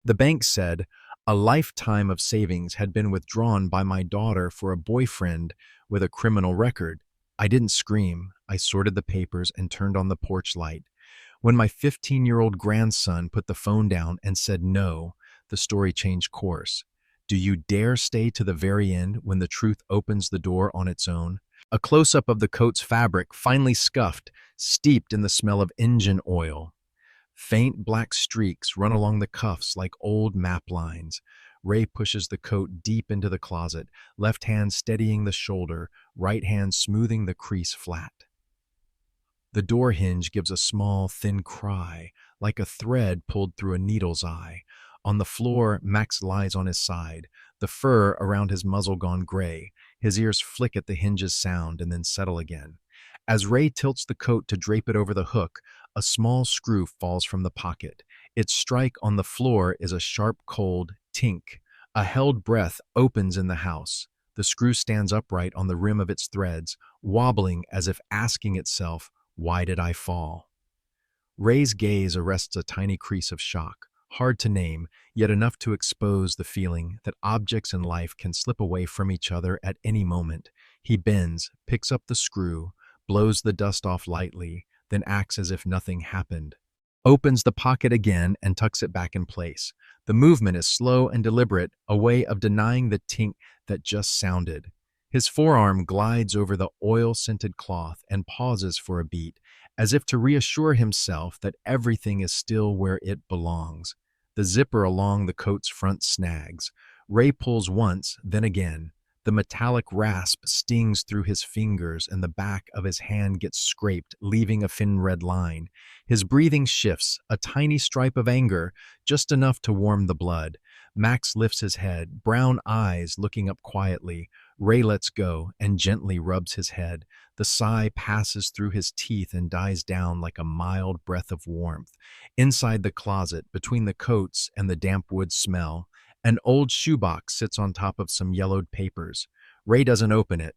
The bank said a lifetime of savings had been withdrawn by my daughter for a boyfriend with a criminal record. I didn't scream. I sorted the papers and turned on the porch light. When my 15-year-old grandson put the phone down and said no, the story changed course. Do you dare stay to the very end when the truth opens the door on its own? A close-up of the coat's fabric, finely scuffed, steeped in the smell of engine oil. Faint black streaks run along the cuffs like old map lines. Ray pushes the coat deep into the closet, left hand steadying the shoulder, right hand smoothing the crease flat. The door hinge gives a small, thin cry, like a thread pulled through a needle's eye. On the floor, Max lies on his side, the fur around his muzzle gone gray. His ears flick at the hinge's sound and then settle again. As Ray tilts the coat to drape it over the hook, a small screw falls from the pocket. Its strike on the floor is a sharp, cold tink. A held breath opens in the house. The screw stands upright on the rim of its threads, wobbling as if asking itself, "Why did I fall?" Ray's gaze arrests a tiny crease of shock, hard to name, yet enough to expose the feeling that objects in life can slip away from each other at any moment. He bends, picks up the screw, blows the dust off lightly, then acts as if nothing happened. Opens the pocket again and tucks it back in place. The movement is slow and deliberate, a way of denying the tink that just sounded. His forearm glides over the oil-scented cloth and pauses for a beat, as if to reassure himself that everything is still where it belongs. The zipper along the coat's front snags. Ray pulls once, then again. The metallic rasp stings through his fingers and the back of his hand gets scraped, leaving a thin red line. His breathing shifts, a tiny stripe of anger, just enough to warm the blood. Max lifts his head, brown eyes looking up quietly. Ray lets go and gently rubs his head. The sigh passes through his teeth and dies down like a mild breath of warmth. Inside the closet, between the coats and the damp wood smell, an old shoebox sits on top of some yellowed papers. Ray doesn't open it.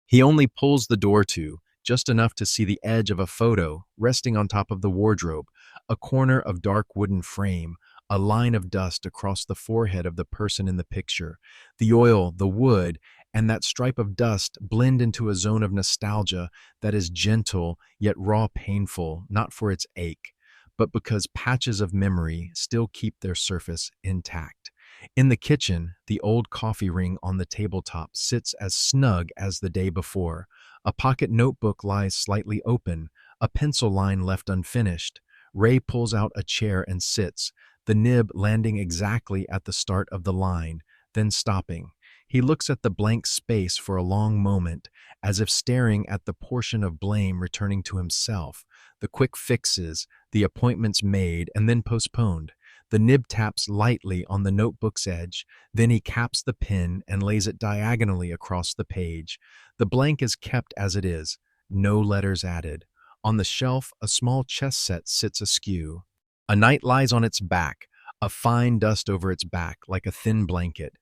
He only pulls the door to, just enough to see the edge of a photo resting on top of the wardrobe, a corner of dark wooden frame, a line of dust across the forehead of the person in the picture. The oil, the wood, and that stripe of dust blend into a zone of nostalgia that is gentle yet raw painful, not for its ache, but because patches of memory still keep their surface intact. In the kitchen, the old coffee ring on the tabletop sits as snug as the day before. A pocket notebook lies slightly open, a pencil line left unfinished. Ray pulls out a chair and sits, the nib landing exactly at the start of the line, then stopping. He looks at the blank space for a long moment, as if staring at the portion of blame returning to himself. The quick fixes, the appointments made and then postponed. The nib taps lightly on the notebook's edge, then he caps the pen and lays it diagonally across the page. The blank is kept as it is, no letters added. On the shelf, a small chess set sits askew. A knight lies on its back, a fine dust over its back like a thin blanket.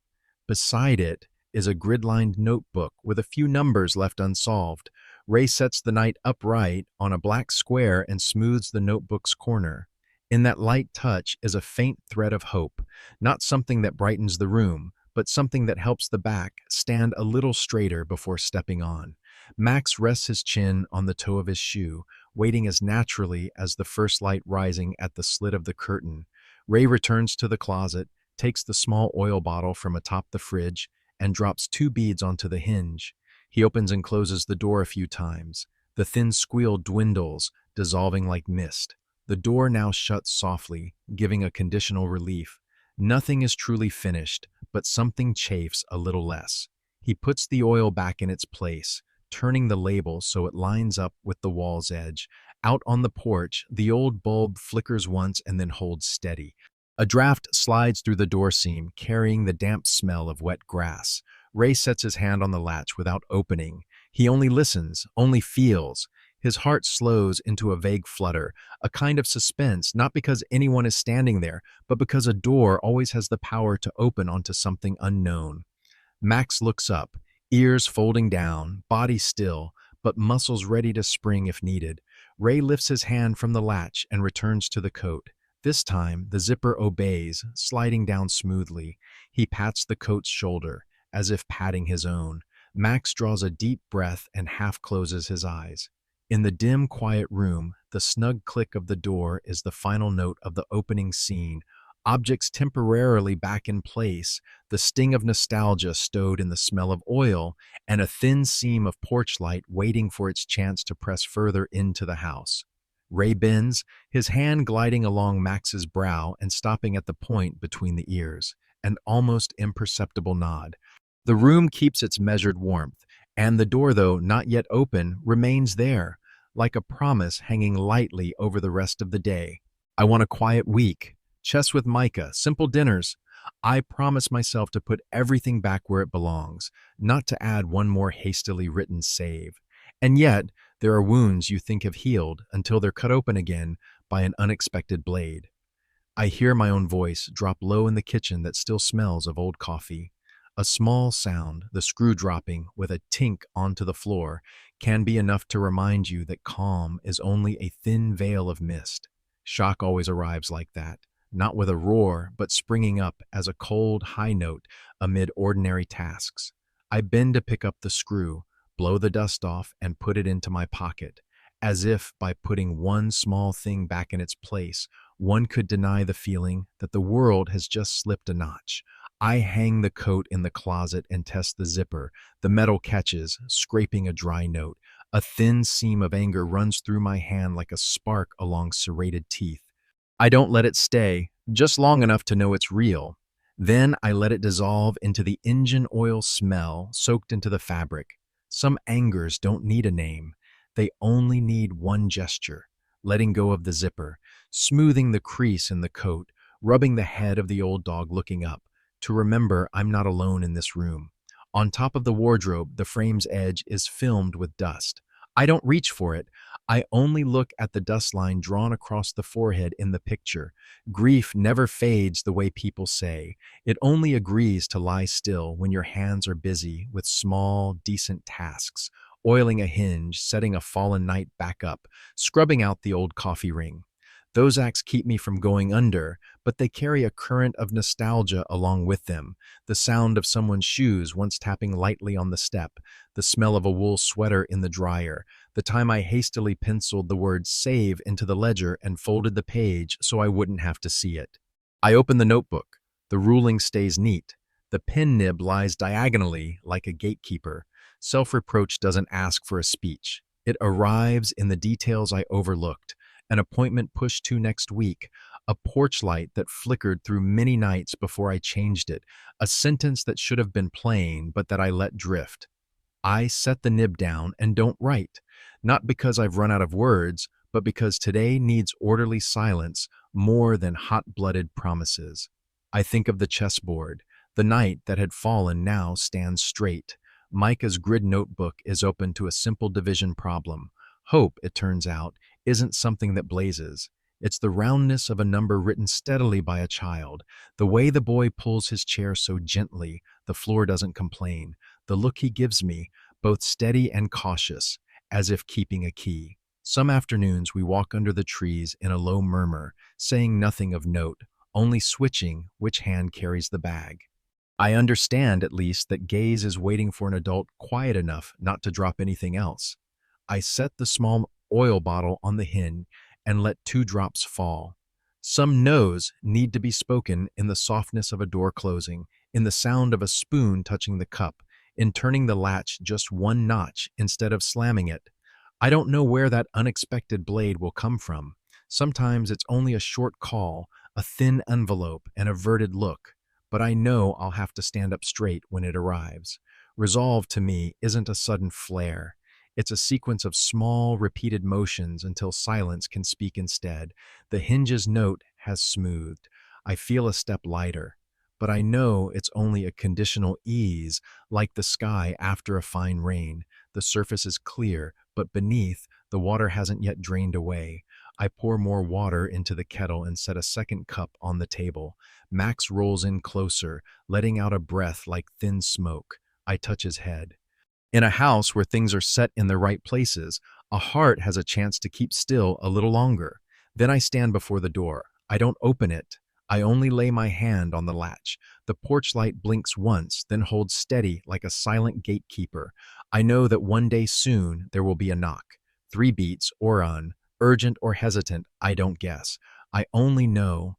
Beside it is a grid-lined notebook with a few numbers left unsolved. Ray sets the knight upright on a black square and smooths the notebook's corner. In that light touch is a faint thread of hope, not something that brightens the room, but something that helps the back stand a little straighter before stepping on. Max rests his chin on the toe of his shoe, waiting as naturally as the first light rising at the slit of the curtain. Ray returns to the closet, takes the small oil bottle from atop the fridge, and drops 2 beads onto the hinge. He opens and closes the door a few times. The thin squeal dwindles, dissolving like mist. The door now shuts softly, giving a conditional relief. Nothing is truly finished, but something chafes a little less. He puts the oil back in its place, turning the label so it lines up with the wall's edge. Out on the porch, the old bulb flickers once and then holds steady. A draft slides through the door seam, carrying the damp smell of wet grass. Ray sets his hand on the latch without opening. He only listens, only feels. His heart slows into a vague flutter, a kind of suspense, not because anyone is standing there, but because a door always has the power to open onto something unknown. Max looks up, ears folding down, body still, but muscles ready to spring if needed. Ray lifts his hand from the latch and returns to the coat. This time, the zipper obeys, sliding down smoothly. He pats the coat's shoulder, as if patting his own. Max draws a deep breath and half closes his eyes. In the dim, quiet room, the snug click of the door is the final note of the opening scene. Objects temporarily back in place, the sting of nostalgia stowed in the smell of oil, and a thin seam of porch light waiting for its chance to press further into the house. Ray bends, his hand gliding along Max's brow and stopping at the point between the ears, an almost imperceptible nod. The room keeps its measured warmth, and the door, though not yet open, remains there, like a promise hanging lightly over the rest of the day. I want a quiet week, chess with Micah, simple dinners. I promise myself to put everything back where it belongs, not to add one more hastily written save. And yet, there are wounds you think have healed until they're cut open again by an unexpected blade. I hear my own voice drop low in the kitchen that still smells of old coffee. A small sound, the screw dropping with a tink onto the floor, can be enough to remind you that calm is only a thin veil of mist. Shock always arrives like that, not with a roar, but springing up as a cold, high note amid ordinary tasks. I bend to pick up the screw, blow the dust off, and put it into my pocket, as if by putting one small thing back in its place, one could deny the feeling that the world has just slipped a notch. I hang the coat in the closet and test the zipper. The metal catches, scraping a dry note. A thin seam of anger runs through my hand like a spark along serrated teeth. I don't let it stay, just long enough to know it's real. Then I let it dissolve into the engine oil smell soaked into the fabric. Some angers don't need a name. They only need one gesture, letting go of the zipper, smoothing the crease in the coat, rubbing the head of the old dog looking up, to remember I'm not alone in this room. On top of the wardrobe, the frame's edge is filmed with dust. I don't reach for it. I only look at the dust line drawn across the forehead in the picture. Grief never fades the way people say. It only agrees to lie still when your hands are busy with small, decent tasks, oiling a hinge, setting a fallen night back up, scrubbing out the old coffee ring. Those acts keep me from going under, but they carry a current of nostalgia along with them. The sound of someone's shoes once tapping lightly on the step, the smell of a wool sweater in the dryer, the time I hastily penciled the word save into the ledger and folded the page so I wouldn't have to see it. I open the notebook. The ruling stays neat. The pen nib lies diagonally like a gatekeeper. Self-reproach doesn't ask for a speech. It arrives in the details I overlooked. An appointment pushed to next week, a porch light that flickered through many nights before I changed it, a sentence that should have been plain but that I let drift. I set the nib down and don't write, not because I've run out of words, but because today needs orderly silence more than hot-blooded promises. I think of the chessboard. The knight that had fallen now stands straight. Micah's grid notebook is open to a simple division problem. Hope, it turns out, isn't something that blazes. It's the roundness of a number written steadily by a child. The way the boy pulls his chair so gently, the floor doesn't complain. The look he gives me, both steady and cautious, as if keeping a key. Some afternoons we walk under the trees in a low murmur, saying nothing of note, only switching which hand carries the bag. I understand, at least, that Gaze is waiting for an adult quiet enough not to drop anything else. I set the small oil bottle on the hinge and let 2 drops fall. Some no's need to be spoken in the softness of a door closing, in the sound of a spoon touching the cup, in turning the latch just 1 notch instead of slamming it. I don't know where that unexpected blade will come from. Sometimes it's only a short call, a thin envelope, an averted look, but I know I'll have to stand up straight when it arrives. Resolve to me isn't a sudden flare. It's a sequence of small, repeated motions until silence can speak instead. The hinge's note has smoothed. I feel a step lighter, but I know it's only a conditional ease, like the sky after a fine rain. The surface is clear, but beneath, the water hasn't yet drained away. I pour more water into the kettle and set a second cup on the table. Max rolls in closer, letting out a breath like thin smoke. I touch his head. In a house where things are set in the right places, a heart has a chance to keep still a little longer. Then I stand before the door. I don't open it. I only lay my hand on the latch. The porch light blinks once, then holds steady like a silent gatekeeper. I know that one day soon there will be a knock. 3 beats or urgent or hesitant, I don't guess. I only know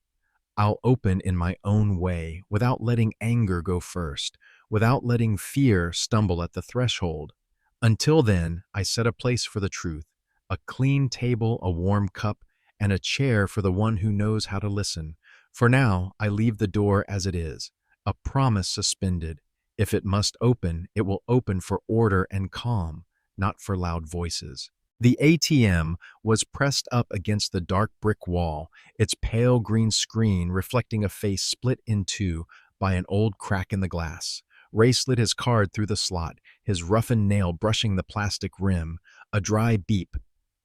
I'll open in my own way, without letting anger go first, without letting fear stumble at the threshold. Until then, I set a place for the truth, a clean table, a warm cup, and a chair for the one who knows how to listen. For now, I leave the door as it is, a promise suspended. If it must open, it will open for order and calm, not for loud voices. The ATM was pressed up against the dark brick wall, its pale green screen reflecting a face split in two by an old crack in the glass. Ray slid his card through the slot, his roughened nail brushing the plastic rim. A dry beep.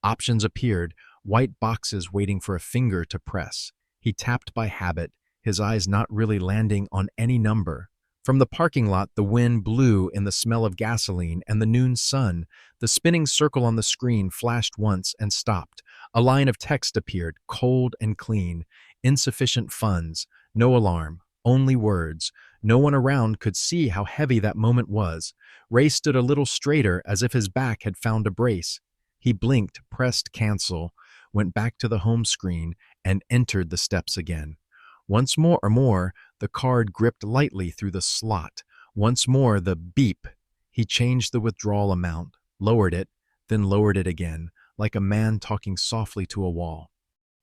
Options appeared, white boxes waiting for a finger to press. He tapped by habit, his eyes not really landing on any number. From the parking lot, the wind blew in the smell of gasoline and the noon sun. The spinning circle on the screen flashed once and stopped. A line of text appeared, cold and clean. Insufficient funds. No alarm. Only words. No one around could see how heavy that moment was. Ray stood a little straighter, as if his back had found a brace. He blinked, pressed cancel, went back to the home screen, and entered the steps again. Once more, the card gripped lightly through the slot. Once more, the beep. He changed the withdrawal amount, lowered it, then lowered it again, like a man talking softly to a wall.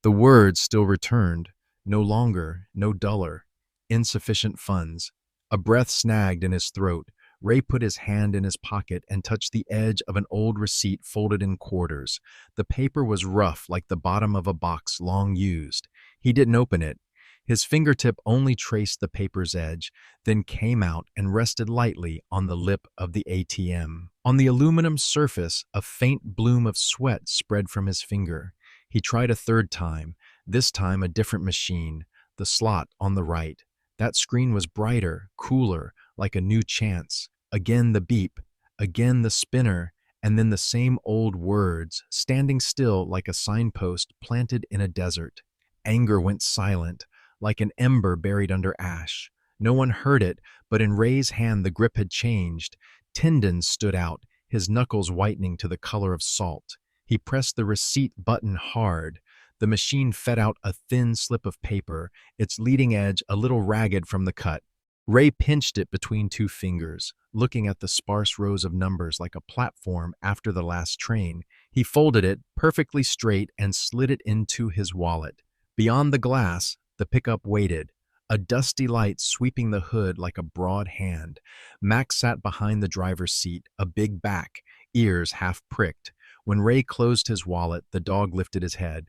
The words still returned, no longer, no duller. Insufficient funds. A breath snagged in his throat. Ray put his hand in his pocket and touched the edge of an old receipt folded in quarters. The paper was rough like the bottom of a box long used. He didn't open it. His fingertip only traced the paper's edge, then came out and rested lightly on the lip of the ATM. On the aluminum surface, a faint bloom of sweat spread from his finger. He tried a third time, this time a different machine, the slot on the right. That screen was brighter, cooler, like a new chance. Again the beep, again the spinner, and then the same old words, standing still like a signpost planted in a desert. Anger went silent, like an ember buried under ash. No one heard it, but in Ray's hand the grip had changed. Tendons stood out, his knuckles whitening to the color of salt. He pressed the receipt button hard. The machine fed out a thin slip of paper, its leading edge a little ragged from the cut. Ray pinched it between two fingers, looking at the sparse rows of numbers like a platform after the last train. He folded it perfectly straight and slid it into his wallet. Beyond the glass, the pickup waited, a dusty light sweeping the hood like a broad hand. Max sat behind the driver's seat, a big back, ears half pricked. When Ray closed his wallet, the dog lifted his head.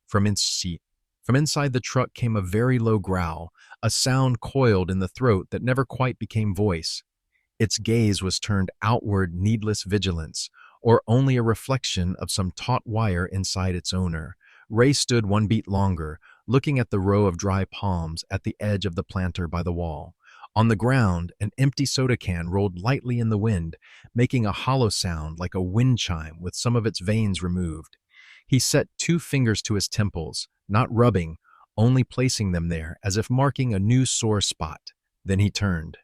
From inside the truck came a very low growl, a sound coiled in the throat that never quite became voice. Its gaze was turned outward, needless vigilance, or only a reflection of some taut wire inside its owner. Ray stood 1 beat longer, looking at the row of dry palms at the edge of the planter by the wall. On the ground, an empty soda can rolled lightly in the wind, making a hollow sound like a wind chime with some of its veins removed. He set 2 fingers to his temples, not rubbing, only placing them there as if marking a new sore spot. Then he turned.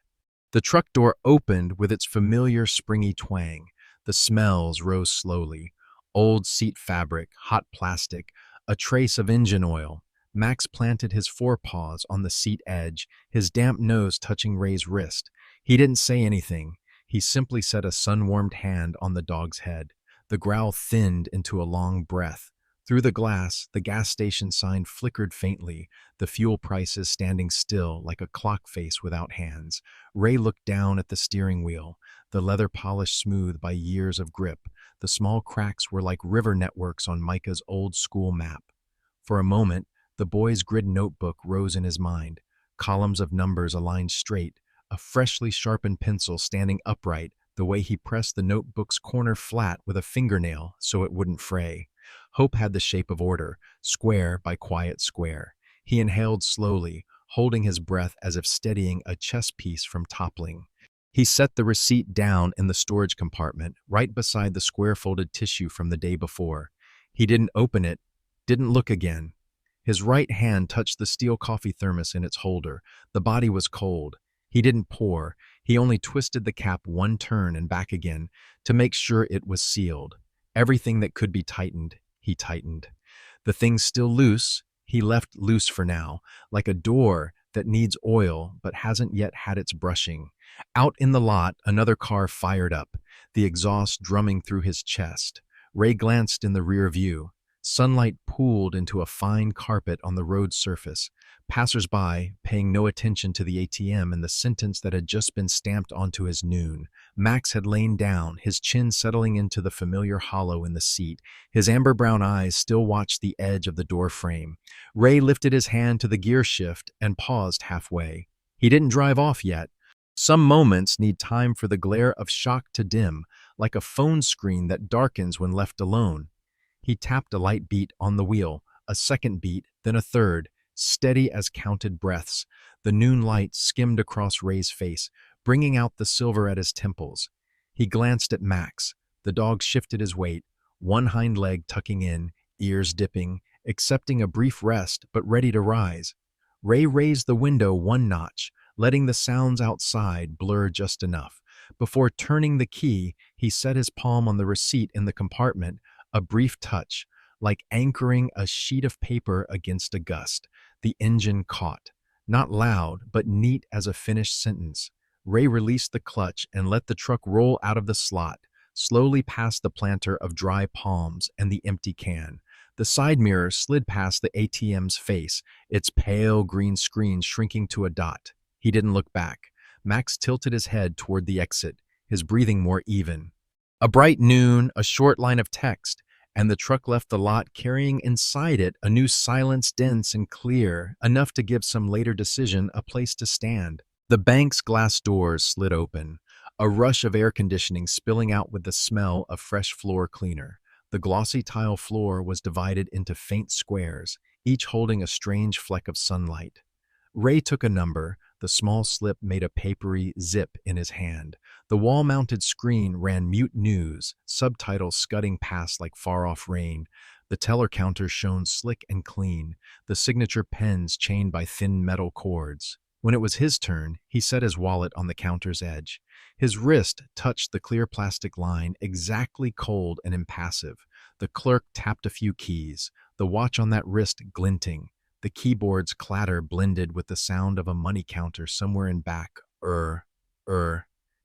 The truck door opened with its familiar springy twang. The smells rose slowly. Old seat fabric, hot plastic, a trace of engine oil. Max planted his forepaws on the seat edge, his damp nose touching Ray's wrist. He didn't say anything. He simply set a sun-warmed hand on the dog's head. The growl thinned into a long breath. Through the glass, the gas station sign flickered faintly, the fuel prices standing still like a clock face without hands. Ray looked down at the steering wheel, the leather polish smooth by years of grip. The small cracks were like river networks on Micah's old school map. For a moment, the boy's grid notebook rose in his mind, columns of numbers aligned straight, a freshly sharpened pencil standing upright, the way he pressed the notebook's corner flat with a fingernail so it wouldn't fray. Hope had the shape of order, square by quiet square. He inhaled slowly, holding his breath as if steadying a chess piece from toppling. He set the receipt down in the storage compartment, right beside the square-folded tissue from the day before. He didn't open it, didn't look again. His right hand touched the steel coffee thermos in its holder. The body was cold. He didn't pour. He only twisted the cap one turn and back again to make sure it was sealed. Everything that could be tightened, he tightened. The things still loose, he left loose for now, like a door that needs oil but hasn't yet had its brushing. Out in the lot, another car fired up, the exhaust drumming through his chest. Ray glanced in the rear view. Sunlight pooled into a fine carpet on the road surface. Passers-by, paying no attention to the ATM and the sentence that had just been stamped onto his noon. Max had lain down, his chin settling into the familiar hollow in the seat. His amber-brown eyes still watched the edge of the door frame. Ray lifted his hand to the gear shift and paused halfway. He didn't drive off yet. Some moments need time for the glare of shock to dim, like a phone screen that darkens when left alone. He tapped a light beat on the wheel, a second beat, then a third, steady as counted breaths. The noon light skimmed across Ray's face, bringing out the silver at his temples. He glanced at Max. The dog shifted his weight, one hind leg tucking in, ears dipping, accepting a brief rest but ready to rise. Ray raised the window one notch, letting the sounds outside blur just enough. Before turning the key, he set his palm on the receipt in the compartment, a brief touch, like anchoring a sheet of paper against a gust. The engine caught. Not loud, but neat as a finished sentence. Ray released the clutch and let the truck roll out of the slot, slowly past the planter of dry palms and the empty can. The side mirror slid past the ATM's face, its pale green screen shrinking to a dot. He didn't look back. Max tilted his head toward the exit, his breathing more even. A bright noon, a short line of text, and the truck left the lot carrying inside it a new silence dense and clear, enough to give some later decision a place to stand. The bank's glass doors slid open, a rush of air conditioning spilling out with the smell of fresh floor cleaner. The glossy tile floor was divided into faint squares, each holding a strange fleck of sunlight. Ray took a number. The small slip made a papery zip in his hand. The wall-mounted screen ran mute news, subtitles scudding past like far-off rain. The teller counter shone slick and clean, the signature pens chained by thin metal cords. When it was his turn, he set his wallet on the counter's edge. His wrist touched the clear plastic line, exactly cold and impassive. The clerk tapped a few keys, the watch on that wrist glinting. The keyboard's clatter blended with the sound of a money counter somewhere in back.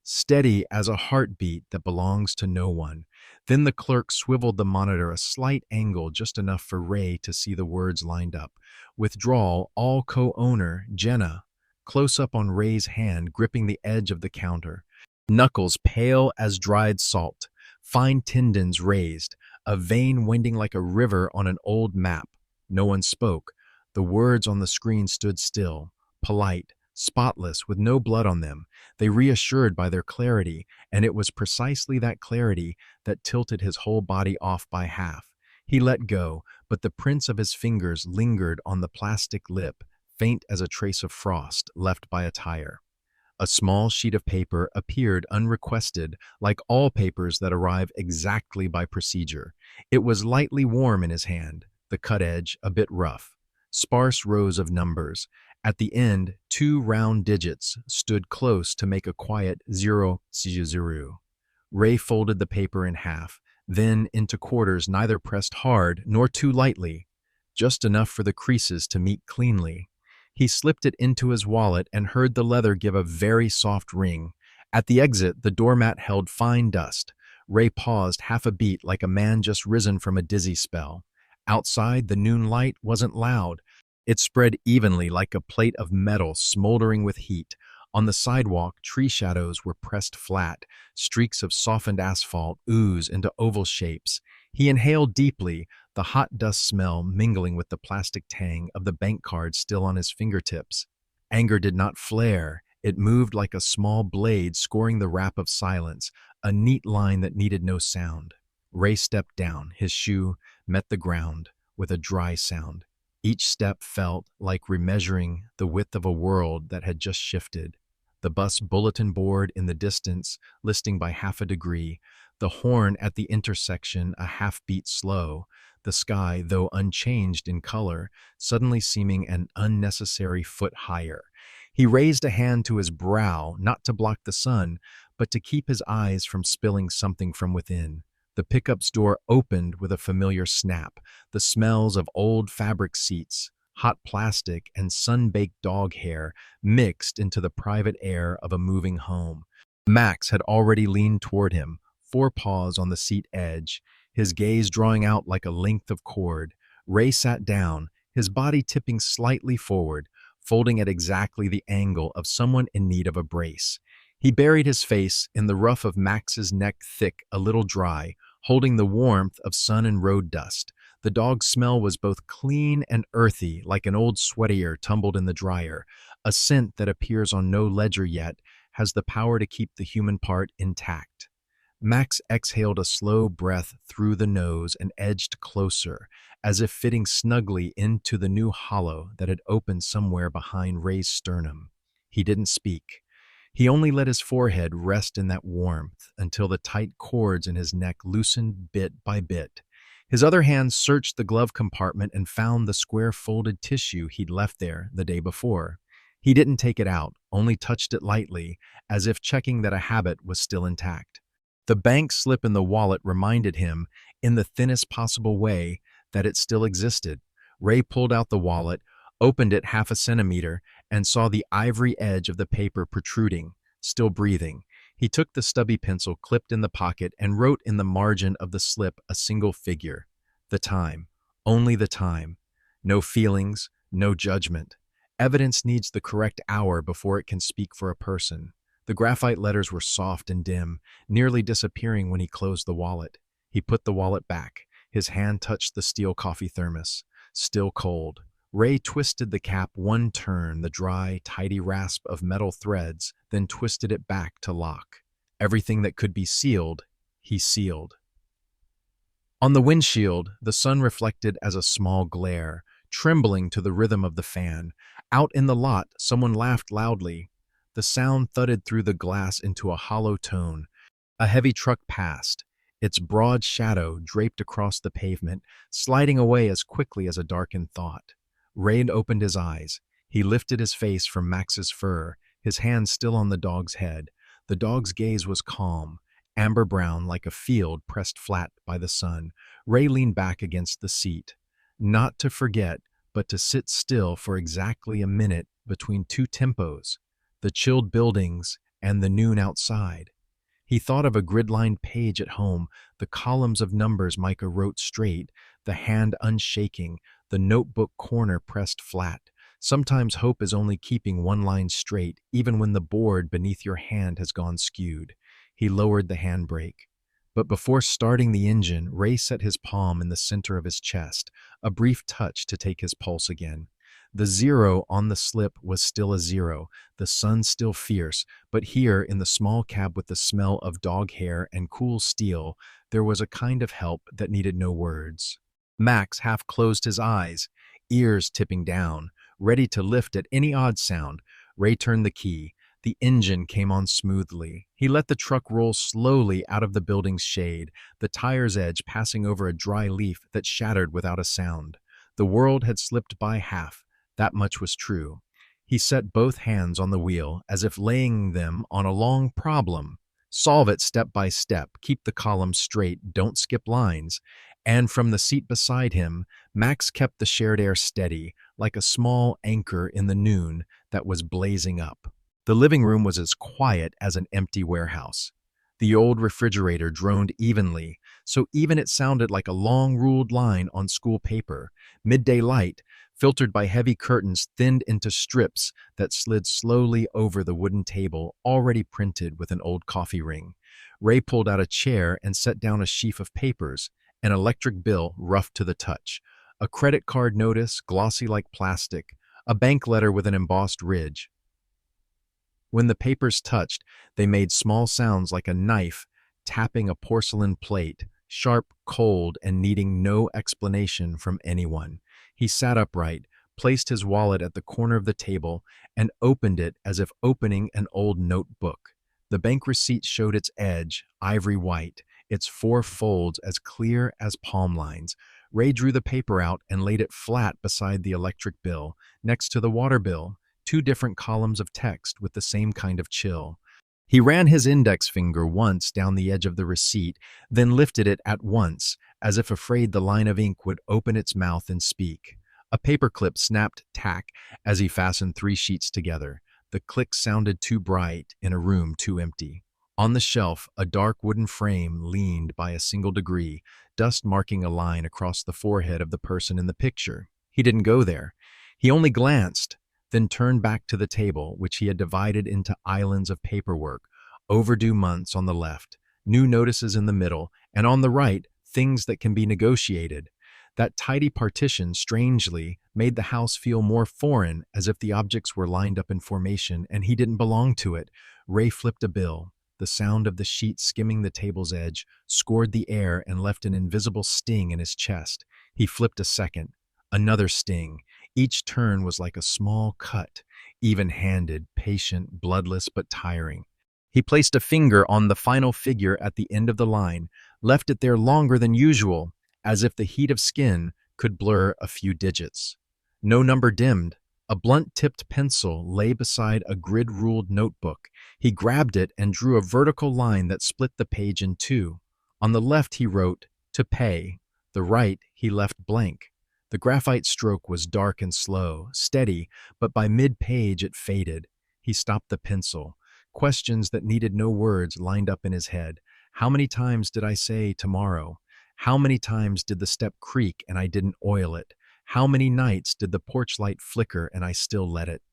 Steady as a heartbeat that belongs to no one. Then the clerk swiveled the monitor a slight angle, just enough for Ray to see the words lined up. Withdrawal, all co-owner, Jenna. Close up on Ray's hand, gripping the edge of the counter. Knuckles pale as dried salt. Fine tendons raised. A vein winding like a river on an old map. No one spoke. The words on the screen stood still, polite, spotless, with no blood on them. They reassured by their clarity, and it was precisely that clarity that tilted his whole body off by half. He let go, but the prints of his fingers lingered on the plastic lip, faint as a trace of frost left by a tire. A small sheet of paper appeared unrequested, like all papers that arrive exactly by procedure. It was lightly warm in his hand, the cut edge a bit rough. Sparse rows of numbers. At the end, 2 round digits stood close to make a quiet 0. Ray folded the paper in half, then into quarters neither pressed hard nor too lightly, just enough for the creases to meet cleanly. He slipped it into his wallet and heard the leather give a very soft ring. At the exit, the doormat held fine dust. Ray paused half a beat like a man just risen from a dizzy spell. Outside, the noon light wasn't loud. It spread evenly like a plate of metal smoldering with heat. On the sidewalk, tree shadows were pressed flat. Streaks of softened asphalt ooze into oval shapes. He inhaled deeply, the hot dust smell mingling with the plastic tang of the bank card still on his fingertips. Anger did not flare. It moved like a small blade scoring the rap of silence, a neat line that needed no sound. Ray stepped down. His shoe met the ground with a dry sound. Each step felt like remeasuring the width of a world that had just shifted. The bus bulletin board in the distance listing by half a degree, the horn at the intersection a half beat slow, the sky, though unchanged in color, suddenly seeming an unnecessary foot higher. He raised a hand to his brow, not to block the sun, but to keep his eyes from spilling something from within. The pickup's door opened with a familiar snap. The smells of old fabric seats, hot plastic, and sun-baked dog hair mixed into the private air of a moving home. Max had already leaned toward him, forepaws on the seat edge, his gaze drawing out like a length of cord. Ray sat down, his body tipping slightly forward, folding at exactly the angle of someone in need of a brace. He buried his face in the ruff of Max's neck, thick, a little dry, holding the warmth of sun and road dust. The dog's smell was both clean and earthy, like an old sweatier tumbled in the dryer. A scent that appears on no ledger yet has the power to keep the human part intact. Max exhaled a slow breath through the nose and edged closer, as if fitting snugly into the new hollow that had opened somewhere behind Ray's sternum. He didn't speak. He only let his forehead rest in that warmth until the tight cords in his neck loosened bit by bit. His other hand searched the glove compartment and found the square folded tissue he'd left there the day before. He didn't take it out, only touched it lightly, as if checking that a habit was still intact. The bank slip in the wallet reminded him, in the thinnest possible way, that it still existed. Ray pulled out the wallet, opened it half a centimeter, and saw the ivory edge of the paper protruding, still breathing. He took the stubby pencil clipped in the pocket and wrote in the margin of the slip a single figure. The time. Only the time. No feelings, no judgment. Evidence needs the correct hour before it can speak for a person. The graphite letters were soft and dim, nearly disappearing when he closed the wallet. He put the wallet back. His hand touched the steel coffee thermos. Still cold. Ray twisted the cap one turn, the dry, tidy rasp of metal threads, then twisted it back to lock. Everything that could be sealed, he sealed. On the windshield, the sun reflected as a small glare, trembling to the rhythm of the fan. Out in the lot, someone laughed loudly. The sound thudded through the glass into a hollow tone. A heavy truck passed, its broad shadow draped across the pavement, sliding away as quickly as a darkened thought. Ray opened his eyes. He lifted his face from Max's fur, his hand still on the dog's head. The dog's gaze was calm, amber-brown like a field pressed flat by the sun. Ray leaned back against the seat. Not to forget, but to sit still for exactly a minute between two tempos, the chilled buildings and the noon outside. He thought of a grid-lined page at home, the columns of numbers Micah wrote straight, the hand unshaking, the notebook corner pressed flat. Sometimes hope is only keeping one line straight, even when the board beneath your hand has gone skewed. He lowered the handbrake. But before starting the engine, Ray set his palm in the center of his chest, a brief touch to take his pulse again. The 0 on the slip was still a 0, the sun still fierce, but here in the small cab with the smell of dog hair and cool steel, there was a kind of help that needed no words. Max half closed his eyes, ears tipping down, ready to lift at any odd sound. Ray turned the key. The engine came on smoothly. He let the truck roll slowly out of the building's shade, the tire's edge passing over a dry leaf that shattered without a sound. The world had slipped by half. That much was true. He set both hands on the wheel, as if laying them on a long problem. Solve it step by step, keep the columns straight, don't skip lines. And from the seat beside him, Max kept the shared air steady, like a small anchor in the noon that was blazing up. The living room was as quiet as an empty warehouse. The old refrigerator droned evenly, so even it sounded like a long ruled line on school paper. Midday light, filtered by heavy curtains, thinned into strips that slid slowly over the wooden table already printed with an old coffee ring. Ray pulled out a chair and set down a sheaf of papers, an electric bill rough to the touch, a credit card notice glossy like plastic, a bank letter with an embossed ridge. When the papers touched, they made small sounds like a knife tapping a porcelain plate, sharp, cold, and needing no explanation from anyone. He sat upright, placed his wallet at the corner of the table, and opened it as if opening an old notebook. The bank receipt showed its edge, ivory white, its 4 folds as clear as palm lines. Ray drew the paper out and laid it flat beside the electric bill, next to the water bill, two different columns of text with the same kind of chill. He ran his index finger once down the edge of the receipt, then lifted it at once, as if afraid the line of ink would open its mouth and speak. A paperclip snapped tack as he fastened three sheets together. The click sounded too bright in a room too empty. On the shelf, a dark wooden frame leaned by a single degree, dust marking a line across the forehead of the person in the picture. He didn't go there. He only glanced, then turned back to the table, which he had divided into islands of paperwork, overdue months on the left, new notices in the middle, and on the right, things that can be negotiated. That tidy partition, strangely, made the house feel more foreign, as if the objects were lined up in formation and he didn't belong to it. Ray flipped a bill. The sound of the sheet skimming the table's edge scored the air and left an invisible sting in his chest. He flipped a second. Another sting. Each turn was like a small cut, even-handed, patient, bloodless, but tiring. He placed a finger on the final figure at the end of the line, left it there longer than usual, as if the heat of skin could blur a few digits. No number dimmed. A blunt-tipped pencil lay beside a grid-ruled notebook. He grabbed it and drew a vertical line that split the page in two. On the left he wrote, "To pay." The right he left blank. The graphite stroke was dark and slow, steady, but by mid-page it faded. He stopped the pencil. Questions that needed no words lined up in his head. How many times did I say tomorrow? How many times did the step creak and I didn't oil it? How many nights did the porch light flicker and I still let it?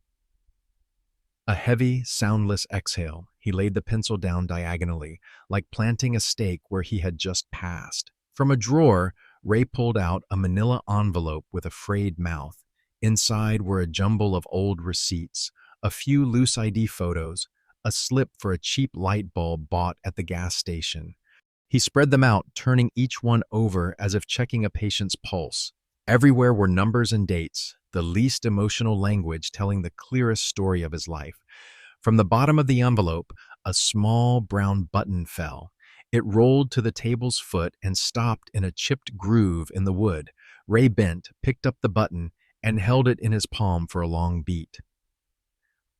A heavy, soundless exhale. He laid the pencil down diagonally, like planting a stake where he had just passed. From a drawer, Ray pulled out a manila envelope with a frayed mouth. Inside were a jumble of old receipts, a few loose ID photos, a slip for a cheap light bulb bought at the gas station. He spread them out, turning each one over as if checking a patient's pulse. Everywhere were numbers and dates, the least emotional language telling the clearest story of his life. From the bottom of the envelope, a small brown button fell. It rolled to the table's foot and stopped in a chipped groove in the wood. Ray bent, picked up the button, and held it in his palm for a long beat.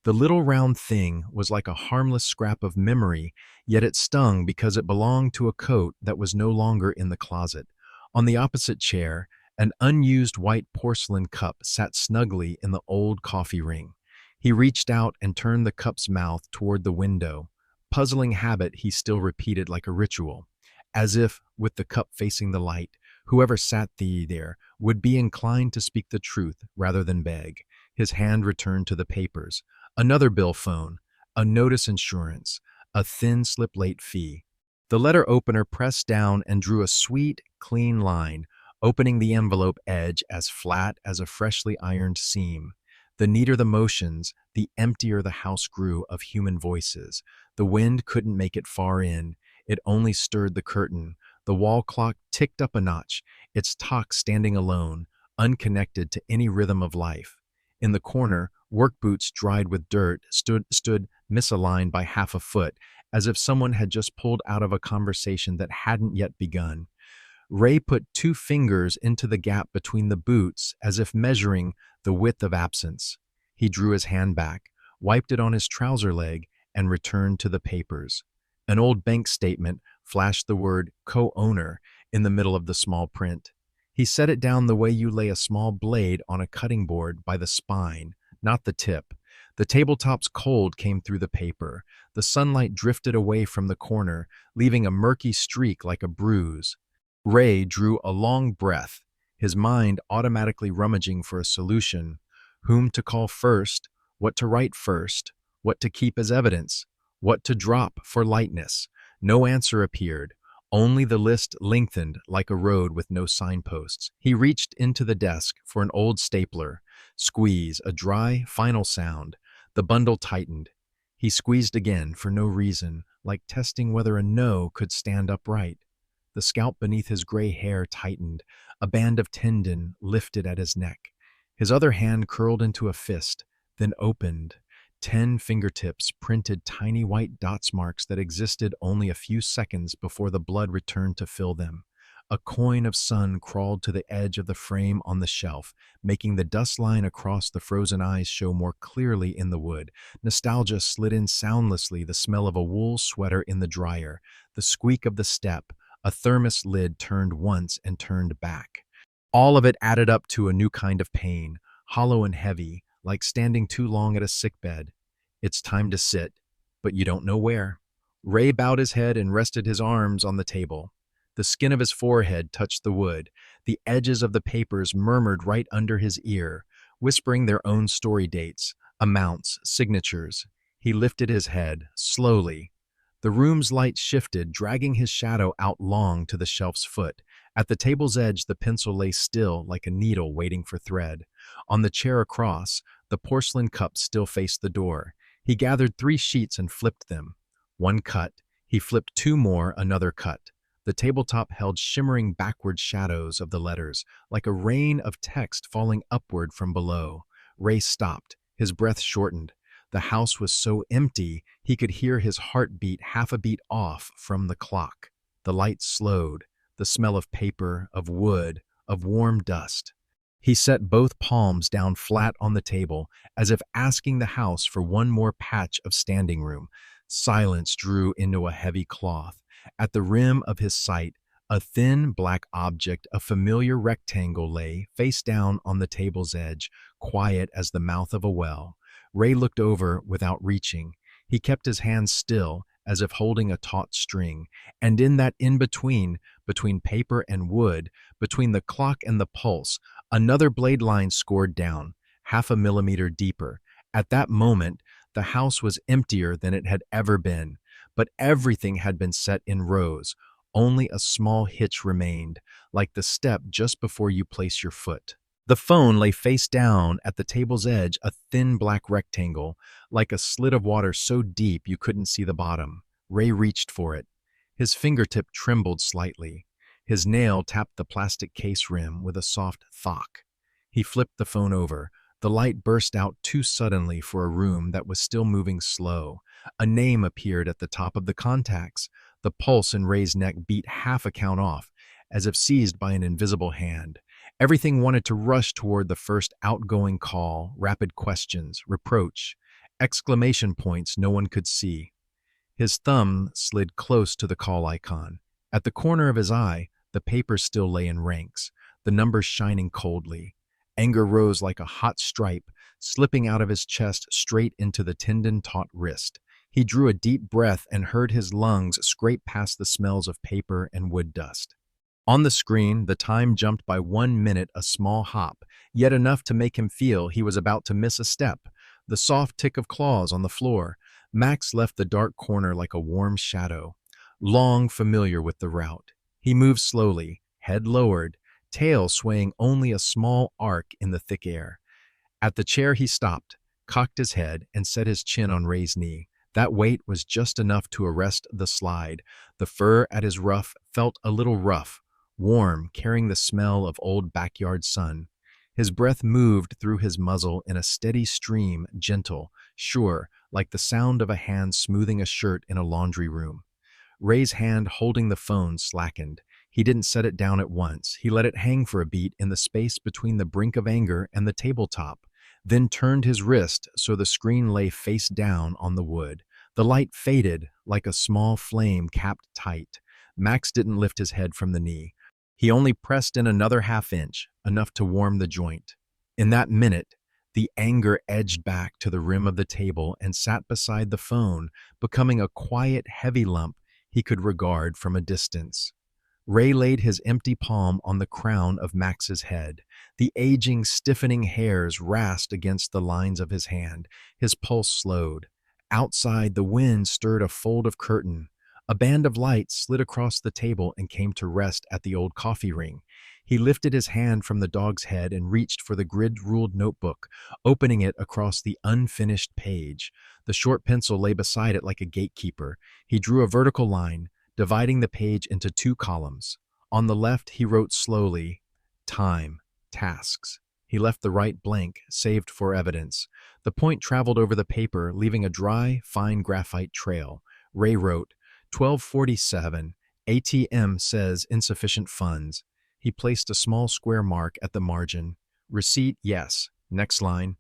The little round thing was like a harmless scrap of memory, yet it stung because it belonged to a coat that was no longer in the closet. On the opposite chair, an unused white porcelain cup sat snugly in the old coffee ring. He reached out and turned the cup's mouth toward the window. Puzzling habit he still repeated like a ritual, as if, with the cup facing the light, whoever sat there would be inclined to speak the truth rather than beg. His hand returned to the papers. Another bill phone, a notice insurance, a thin slip late fee. The letter opener pressed down and drew a sweet, clean line, opening the envelope edge as flat as a freshly ironed seam. The neater the motions, the emptier the house grew of human voices. The wind couldn't make it far in. It only stirred the curtain. The wall clock ticked up a notch, its talk standing alone, unconnected to any rhythm of life. In the corner, work boots dried with dirt stood misaligned by half a foot, as if someone had just pulled out of a conversation that hadn't yet begun. Ray put two fingers into the gap between the boots as if measuring the width of absence. He drew his hand back, wiped it on his trouser leg, and returned to the papers. An old bank statement flashed the word co-owner in the middle of the small print. He set it down the way you lay a small blade on a cutting board, by the spine, not the tip. The tabletop's cold came through the paper. The sunlight drifted away from the corner, leaving a murky streak like a bruise. Ray drew a long breath, his mind automatically rummaging for a solution. Whom to call first, what to write first, what to keep as evidence, what to drop for lightness. No answer appeared. Only the list lengthened like a road with no signposts. He reached into the desk for an old stapler. Squeeze, a dry, final sound. The bundle tightened. He squeezed again for no reason, like testing whether a no could stand upright. The scalp beneath his gray hair tightened. A band of tendon lifted at his neck. His other hand curled into a fist, then opened. 10 fingertips printed tiny white dots marks that existed only a few seconds before the blood returned to fill them. A coin of sun crawled to the edge of the frame on the shelf, making the dust line across the frozen eyes show more clearly in the wood. Nostalgia slid in soundlessly, the smell of a wool sweater in the dryer, the squeak of the step, a thermos lid turned once and turned back. All of it added up to a new kind of pain, hollow and heavy, like standing too long at a sickbed. It's time to sit, but you don't know where. Ray bowed his head and rested his arms on the table. The skin of his forehead touched the wood. The edges of the papers murmured right under his ear, whispering their own story dates, amounts, signatures. He lifted his head, slowly. The room's light shifted, dragging his shadow out long to the shelf's foot. At the table's edge, the pencil lay still, like a needle waiting for thread. On the chair across, the porcelain cup still faced the door. He gathered 3 sheets and flipped them. One cut. He flipped 2 more, another cut. The tabletop held shimmering backward shadows of the letters, like a rain of text falling upward from below. Ray stopped. His breath shortened. The house was so empty, he could hear his heart beat half a beat off from the clock. The light slowed. The smell of paper, of wood, of warm dust. He set both palms down flat on the table, as if asking the house for one more patch of standing room. Silence drew into a heavy cloth. At the rim of his sight, a thin black object, a familiar rectangle, lay face down on the table's edge, quiet as the mouth of a well. Ray looked over without reaching. He kept his hands still, as if holding a taut string, and in that in-between, between paper and wood, between the clock and the pulse, another blade line scored down, half a millimeter deeper. At that moment, the house was emptier than it had ever been, but everything had been set in rows. Only a small hitch remained, like the step just before you place your foot. The phone lay face down at the table's edge, a thin black rectangle, like a slit of water so deep you couldn't see the bottom. Ray reached for it. His fingertip trembled slightly. His nail tapped the plastic case rim with a soft thock. He flipped the phone over. The light burst out too suddenly for a room that was still moving slow. A name appeared at the top of the contacts. The pulse in Ray's neck beat half a count off, as if seized by an invisible hand. Everything wanted to rush toward the first outgoing call, rapid questions, reproach, exclamation points no one could see. His thumb slid close to the call icon. At the corner of his eye, the papers still lay in ranks, the numbers shining coldly. Anger rose like a hot stripe, slipping out of his chest straight into the tendon-taut wrist. He drew a deep breath and heard his lungs scrape past the smells of paper and wood dust. On the screen, the time jumped by 1 minute, a small hop, yet enough to make him feel he was about to miss a step. The soft tick of claws on the floor. Max left the dark corner like a warm shadow, long familiar with the route. He moved slowly, head lowered, tail swaying only a small arc in the thick air. At the chair he stopped, cocked his head, and set his chin on Ray's knee. That weight was just enough to arrest the slide. The fur at his ruff felt a little rough, warm, carrying the smell of old backyard sun. His breath moved through his muzzle in a steady stream, gentle, sure, like the sound of a hand smoothing a shirt in a laundry room. Ray's hand holding the phone slackened. He didn't set it down at once. He let it hang for a beat in the space between the brink of anger and the tabletop, then turned his wrist so the screen lay face down on the wood. The light faded like a small flame capped tight. Max didn't lift his head from the knee. He only pressed in another half-inch, enough to warm the joint. In that minute, the anger edged back to the rim of the table and sat beside the phone, becoming a quiet, heavy lump he could regard from a distance. Ray laid his empty palm on the crown of Max's head. The aging, stiffening hairs rasped against the lines of his hand. His pulse slowed. Outside, the wind stirred a fold of curtain. A band of light slid across the table and came to rest at the old coffee ring. He lifted his hand from the dog's head and reached for the grid-ruled notebook, opening it across the unfinished page. The short pencil lay beside it like a gatekeeper. He drew a vertical line, dividing the page into 2 columns. On the left, he wrote slowly, time, tasks. He left the right blank, saved for evidence. The point traveled over the paper, leaving a dry, fine graphite trail. Ray wrote, 12:47, ATM says insufficient funds. He placed a small square mark at the margin. Receipt, yes. Next line,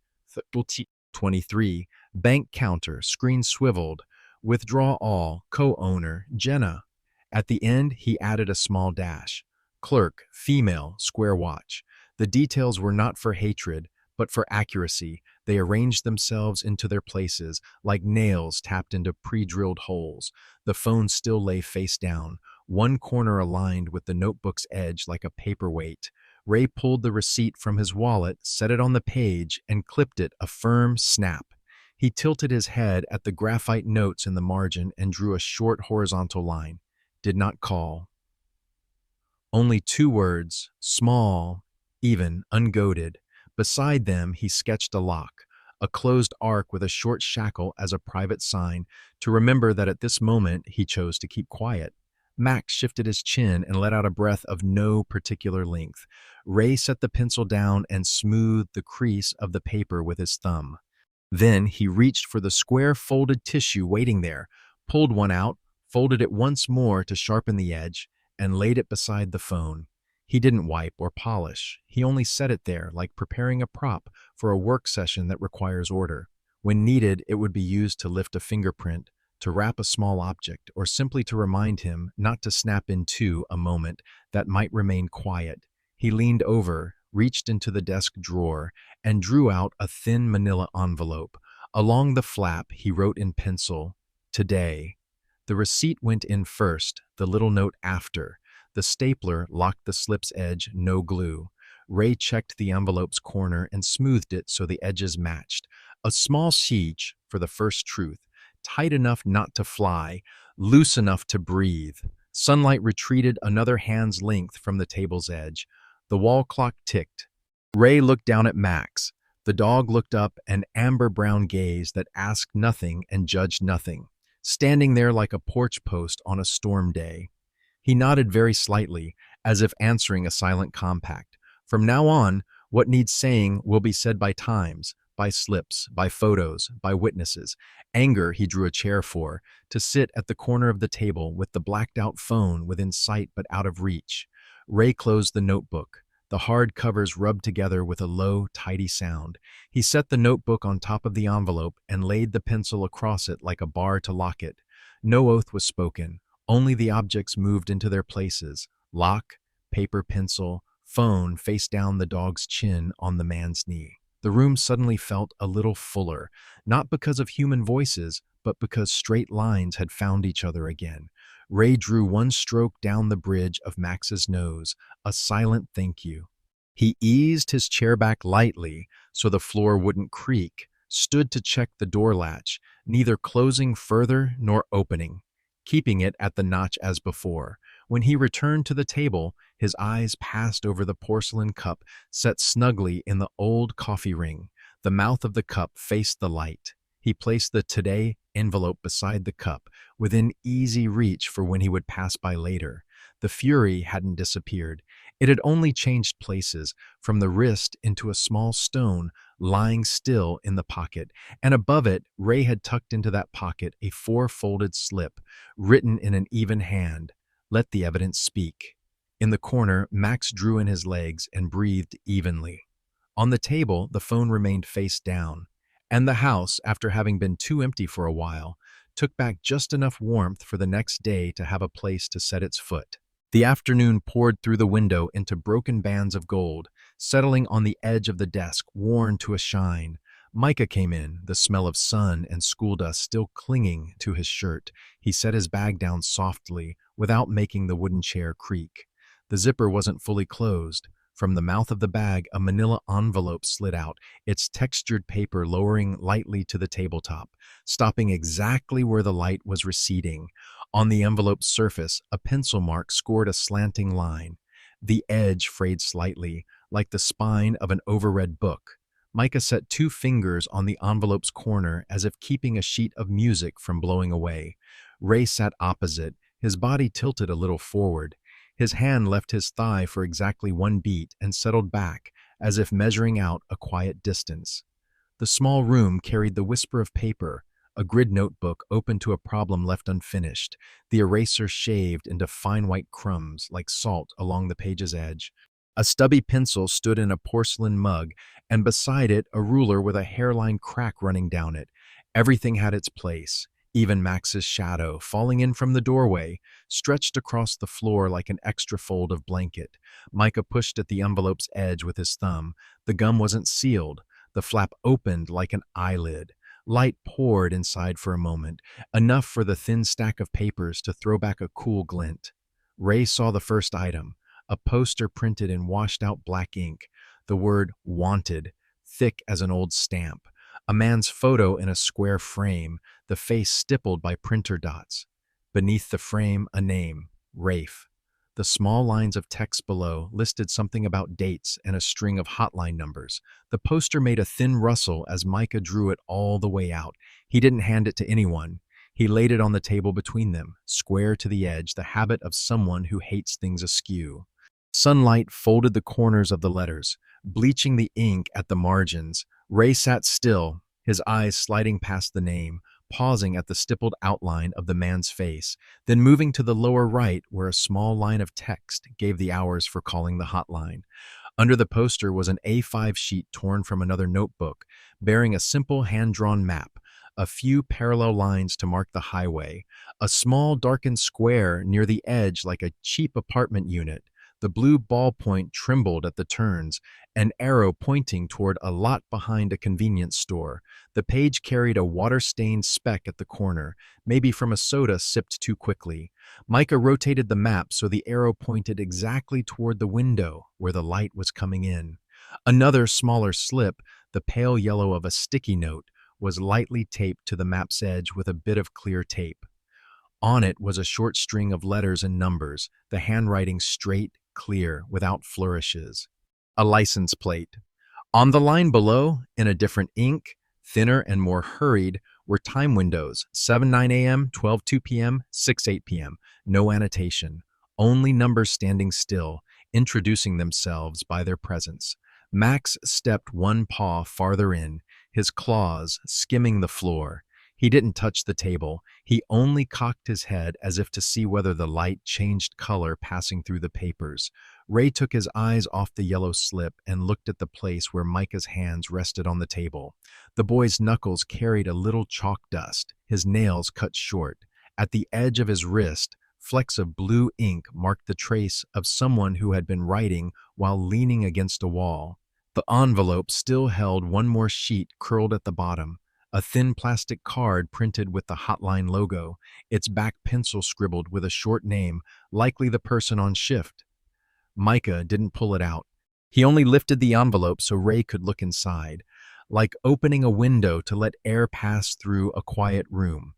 23. Bank counter, screen swiveled. Withdraw all, co-owner, Jenna. At the end, he added a small dash. Clerk, female, square watch. The details were not for hatred, but for accuracy. They arranged themselves into their places, like nails tapped into pre-drilled holes. The phone still lay face down, one corner aligned with the notebook's edge like a paperweight. Ray pulled the receipt from his wallet, set it on the page, and clipped it a firm snap. He tilted his head at the graphite notes in the margin and drew a short horizontal line. Did not call. Only 2 words, small, even, ungoated. Beside them, he sketched a lock, a closed arc with a short shackle as a private sign, to remember that at this moment he chose to keep quiet. Max shifted his chin and let out a breath of no particular length. Ray set the pencil down and smoothed the crease of the paper with his thumb. Then he reached for the square folded tissue waiting there, pulled one out, folded it once more to sharpen the edge, and laid it beside the phone. He didn't wipe or polish. He only set it there like preparing a prop for a work session that requires order. When needed, it would be used to lift a fingerprint, to wrap a small object, or simply to remind him not to snap into a moment that might remain quiet. He leaned over, reached into the desk drawer, and drew out a thin manila envelope. Along the flap, he wrote in pencil, "Today." The receipt went in first, the little note after. The stapler locked the slip's edge, no glue. Ray checked the envelope's corner and smoothed it so the edges matched. A small siege for the first truth, tight enough not to fly, loose enough to breathe. Sunlight retreated another hand's length from the table's edge. The wall clock ticked. Ray looked down at Max. The dog looked up, an amber-brown gaze that asked nothing and judged nothing, standing there like a porch post on a storm day. He nodded very slightly, as if answering a silent compact. From now on, what needs saying will be said by times, by slips, by photos, by witnesses. Anger he drew a chair for, to sit at the corner of the table with the blacked-out phone within sight but out of reach. Ray closed the notebook. The hard covers rubbed together with a low, tidy sound. He set the notebook on top of the envelope and laid the pencil across it like a bar to lock it. No oath was spoken. Only the objects moved into their places. Lock, paper, pencil, phone face down, the dog's chin on the man's knee. The room suddenly felt a little fuller, not because of human voices, but because straight lines had found each other again. Ray drew one stroke down the bridge of Max's nose, a silent thank you. He eased his chair back lightly so the floor wouldn't creak, stood to check the door latch, neither closing further nor opening, keeping it at the notch as before. When he returned to the table, his eyes passed over the porcelain cup set snugly in the old coffee ring. The mouth of the cup faced the light. He placed the "Today" envelope beside the cup, within easy reach for when he would pass by later. The fury hadn't disappeared. It had only changed places, from the wrist into a small stone lying still in the pocket, and above it, Ray had tucked into that pocket a 4-folded slip, written in an even hand, "Let the evidence speak." In the corner, Max drew in his legs and breathed evenly. On the table, the phone remained face down, and the house, after having been too empty for a while, took back just enough warmth for the next day to have a place to set its foot. The afternoon poured through the window into broken bands of gold, settling on the edge of the desk, worn to a shine. Micah came in, the smell of sun and school dust still clinging to his shirt. He set his bag down softly, without making the wooden chair creak. The zipper wasn't fully closed. From the mouth of the bag, a manila envelope slid out, its textured paper lowering lightly to the tabletop, stopping exactly where the light was receding. On the envelope's surface, a pencil mark scored a slanting line. The edge frayed slightly, like the spine of an overread book. Micah set 2 fingers on the envelope's corner as if keeping a sheet of music from blowing away. Ray sat opposite, his body tilted a little forward. His hand left his thigh for exactly 1 beat and settled back, as if measuring out a quiet distance. The small room carried the whisper of paper, a grid notebook open to a problem left unfinished, the eraser shaved into fine white crumbs like salt along the page's edge. A stubby pencil stood in a porcelain mug, and beside it, a ruler with a hairline crack running down it. Everything had its place. Even Max's shadow, falling in from the doorway, stretched across the floor like an extra fold of blanket. Micah pushed at the envelope's edge with his thumb. The gum wasn't sealed. The flap opened like an eyelid. Light poured inside for a moment, enough for the thin stack of papers to throw back a cool glint. Ray saw the first item, a poster printed in washed-out black ink, the word "Wanted," thick as an old stamp. A man's photo in a square frame, the face stippled by printer dots. Beneath the frame, a name, Rafe. The small lines of text below listed something about dates and a string of hotline numbers. The poster made a thin rustle as Micah drew it all the way out. He didn't hand it to anyone. He laid it on the table between them, square to the edge, the habit of someone who hates things askew. Sunlight folded the corners of the letters, bleaching the ink at the margins. Ray sat still, his eyes sliding past the name, pausing at the stippled outline of the man's face, then moving to the lower right where a small line of text gave the hours for calling the hotline. Under the poster was an A5 sheet torn from another notebook, bearing a simple hand-drawn map, a few parallel lines to mark the highway, a small darkened square near the edge like a cheap apartment unit. The blue ballpoint trembled at the turns, an arrow pointing toward a lot behind a convenience store. The page carried a water-stained speck at the corner, maybe from a soda sipped too quickly. Micah rotated the map so the arrow pointed exactly toward the window where the light was coming in. Another smaller slip, the pale yellow of a sticky note, was lightly taped to the map's edge with a bit of clear tape. On it was a short string of letters and numbers, the handwriting straight, clear, without flourishes. A license plate. On the line below, in a different ink, thinner and more hurried, were time windows, 7:09 a.m., 12:02 p.m., 6:08 p.m. No annotation, only numbers standing still, introducing themselves by their presence. Max stepped one paw farther in, his claws skimming the floor. He didn't touch the table. He only cocked his head as if to see whether the light changed color passing through the papers. Ray took his eyes off the yellow slip and looked at the place where Micah's hands rested on the table. The boy's knuckles carried a little chalk dust, his nails cut short. At the edge of his wrist, flecks of blue ink marked the trace of someone who had been writing while leaning against a wall. The envelope still held one more sheet curled at the bottom. A thin plastic card printed with the hotline logo, its back pencil scribbled with a short name, likely the person on shift. Micah didn't pull it out. He only lifted the envelope so Ray could look inside, like opening a window to let air pass through a quiet room.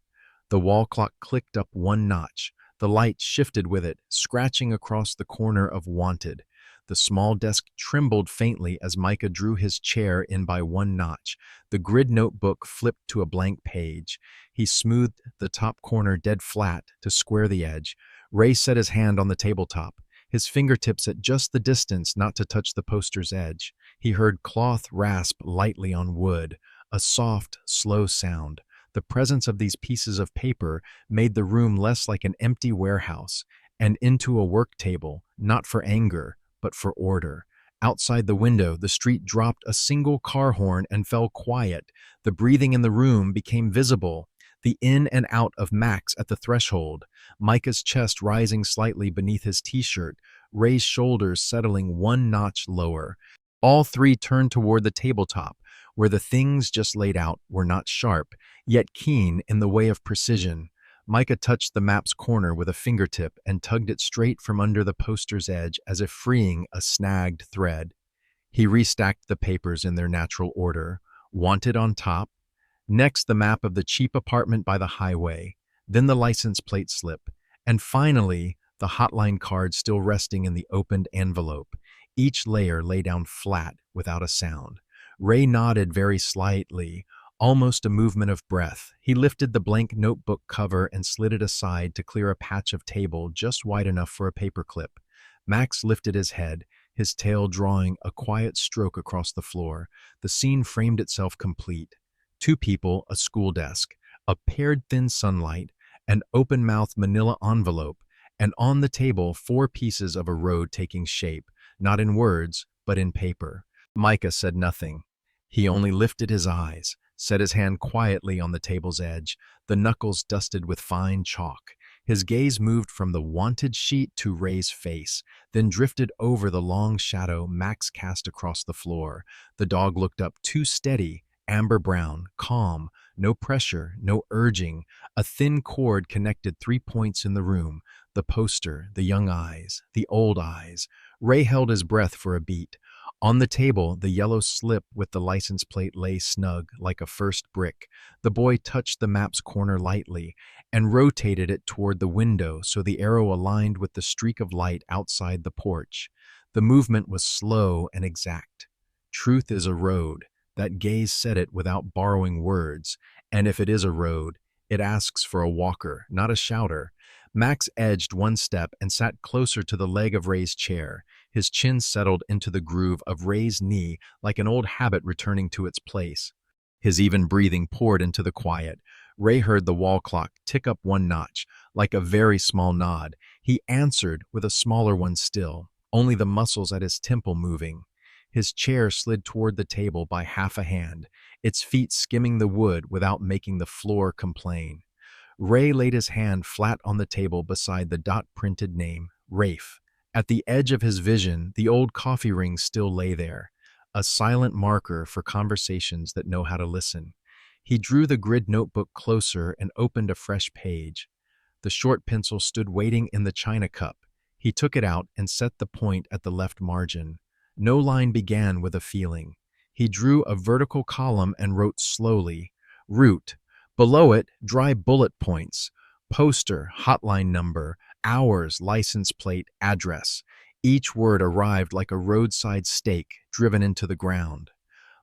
The wall clock clicked up one notch. The light shifted with it, scratching across the corner of Wanted. The small desk trembled faintly as Micah drew his chair in by one notch. The grid notebook flipped to a blank page. He smoothed the top corner dead flat to square the edge. Ray set his hand on the tabletop, his fingertips at just the distance not to touch the poster's edge. He heard cloth rasp lightly on wood, a soft, slow sound. The presence of these pieces of paper made the room less like an empty warehouse and into a work table, not for anger, but for order. Outside the window, the street dropped a single car horn and fell quiet. The breathing in the room became visible, the in and out of Max at the threshold, Micah's chest rising slightly beneath his t-shirt, Ray's shoulders settling one notch lower. All three turned toward the tabletop, where the things just laid out were not sharp, yet keen in the way of precision. Micah touched the map's corner with a fingertip and tugged it straight from under the poster's edge as if freeing a snagged thread. He restacked the papers in their natural order, Wanted on top, next the map of the cheap apartment by the highway, then the license plate slip, and finally the hotline card still resting in the opened envelope. Each layer lay down flat without a sound. Ray nodded very slightly, almost a movement of breath. He lifted the blank notebook cover and slid it aside to clear a patch of table just wide enough for a paperclip. Max lifted his head, his tail drawing a quiet stroke across the floor. The scene framed itself complete. Two people, a school desk, a paired thin sunlight, an open-mouthed manila envelope, and on the table 4 pieces of a road taking shape, not in words, but in paper. Micah said nothing. He only lifted his eyes, set his hand quietly on the table's edge, the knuckles dusted with fine chalk. His gaze moved from the wanted sheet to Ray's face, then drifted over the long shadow Max cast across the floor. The dog looked up, too steady, amber brown, calm, no pressure, no urging. A thin cord connected 3 points in the room: the poster, the young eyes, the old eyes. Ray held his breath for a beat. On the table, the yellow slip with the license plate lay snug, like a first brick. The boy touched the map's corner lightly and rotated it toward the window so the arrow aligned with the streak of light outside the porch. The movement was slow and exact. Truth is a road. That gaze said it without borrowing words. And if it is a road, it asks for a walker, not a shouter. Max edged 1 step and sat closer to the leg of Ray's chair. His chin settled into the groove of Ray's knee like an old habit returning to its place. His even breathing poured into the quiet. Ray heard the wall clock tick up 1 notch, like a very small nod. He answered with a smaller one still, only the muscles at his temple moving. His chair slid toward the table by half a hand, its feet skimming the wood without making the floor complain. Ray laid his hand flat on the table beside the dot-printed name, Rafe. At the edge of his vision, the old coffee ring still lay there, a silent marker for conversations that know how to listen. He drew the grid notebook closer and opened a fresh page. The short pencil stood waiting in the china cup. He took it out and set the point at the left margin. No line began with a feeling. He drew a vertical column and wrote slowly, Route. Below it, dry bullet points: poster, hotline number, hours, license plate, address. Each word arrived like a roadside stake driven into the ground.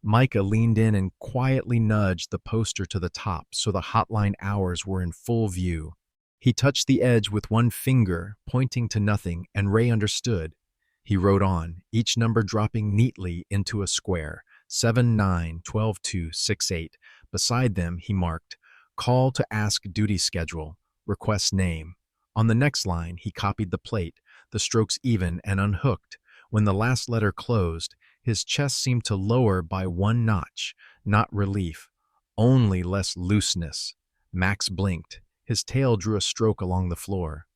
Micah leaned in and quietly nudged the poster to the top so the hotline hours were in full view. He touched the edge with 1 finger, pointing to nothing, and Ray understood. He wrote on, each number dropping neatly into a square: 7-9-12-2-6-8. Beside them, he marked, Call to ask duty schedule, request name. On the next line, he copied the plate, the strokes even and unhooked. When the last letter closed, his chest seemed to lower by 1 notch, not relief, only less looseness. Max blinked. His tail drew a stroke along the floor.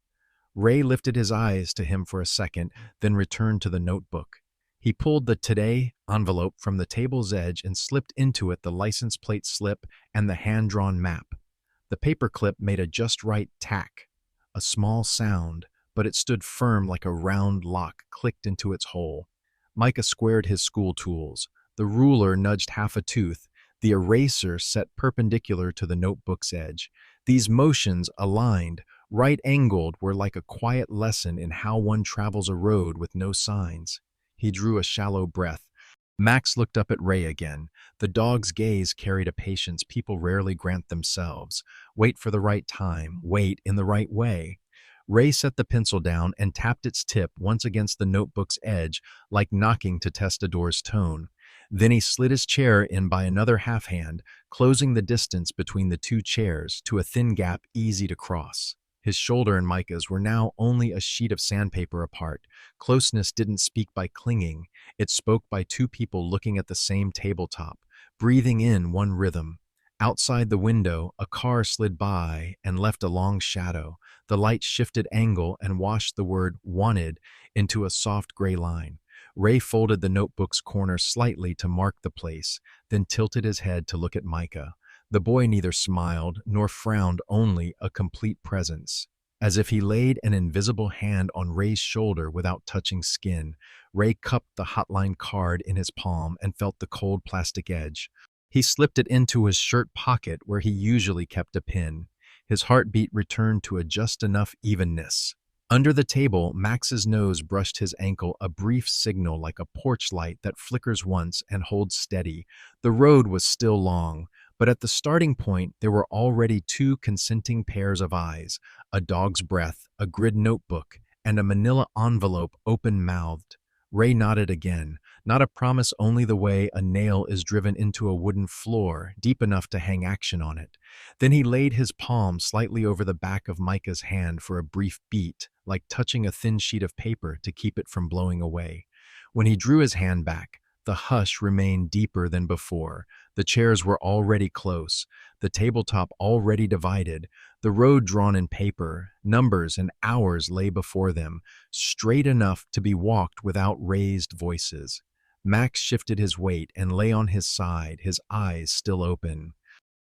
Ray lifted his eyes to him for a second, then returned to the notebook. He pulled the Today envelope from the table's edge and slipped into it the license plate slip and the hand-drawn map. The paper clip made a just right tack. A small sound, but it stood firm like a round lock clicked into its hole. Micah squared his school tools. The ruler nudged half a tooth, the eraser set perpendicular to the notebook's edge. These motions, aligned, right-angled, were like a quiet lesson in how one travels a road with no signs. He drew a shallow breath. Max looked up at Ray again. The dog's gaze carried a patience people rarely grant themselves. Wait for the right time, wait in the right way. Ray set the pencil down and tapped its tip once against the notebook's edge, like knocking to test a door's tone. Then he slid his chair in by another half hand, closing the distance between the 2 chairs to a thin gap easy to cross. His shoulder and Micah's were now only a sheet of sandpaper apart. Closeness didn't speak by clinging. It spoke by 2 people looking at the same tabletop, breathing in one rhythm. Outside the window, a car slid by and left a long shadow. The light shifted angle and washed the word "wanted" into a soft gray line. Ray folded the notebook's corner slightly to mark the place, then tilted his head to look at Micah. The boy neither smiled nor frowned, only a complete presence. As if he laid an invisible hand on Ray's shoulder without touching skin, Ray cupped the hotline card in his palm and felt the cold plastic edge. He slipped it into his shirt pocket where he usually kept a pin. His heartbeat returned to a just enough evenness. Under the table, Max's nose brushed his ankle, a brief signal like a porch light that flickers once and holds steady. The road was still long, but at the starting point there were already 2 consenting pairs of eyes, a dog's breath, a grid notebook, and a manila envelope open-mouthed. Ray nodded again, not a promise only the way a nail is driven into a wooden floor deep enough to hang action on it. Then he laid his palm slightly over the back of Micah's hand for a brief beat, like touching a thin sheet of paper to keep it from blowing away. When he drew his hand back, the hush remained deeper than before. The chairs were already close, the tabletop already divided, the road drawn in paper, numbers and hours lay before them, straight enough to be walked without raised voices. Max shifted his weight and lay on his side, his eyes still open.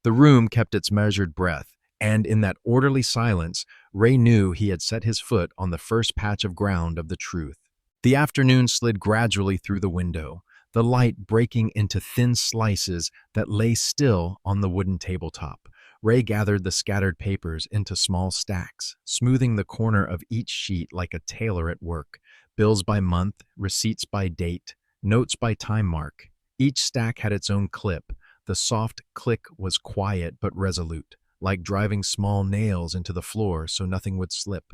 The room kept its measured breath, and in that orderly silence, Ray knew he had set his foot on the first patch of ground of the truth. The afternoon slid gradually through the window, the light breaking into thin slices that lay still on the wooden tabletop. Ray gathered the scattered papers into small stacks, smoothing the corner of each sheet like a tailor at work. Bills by month, receipts by date, notes by time mark. Each stack had its own clip. The soft click was quiet but resolute, like driving small nails into the floor so nothing would slip.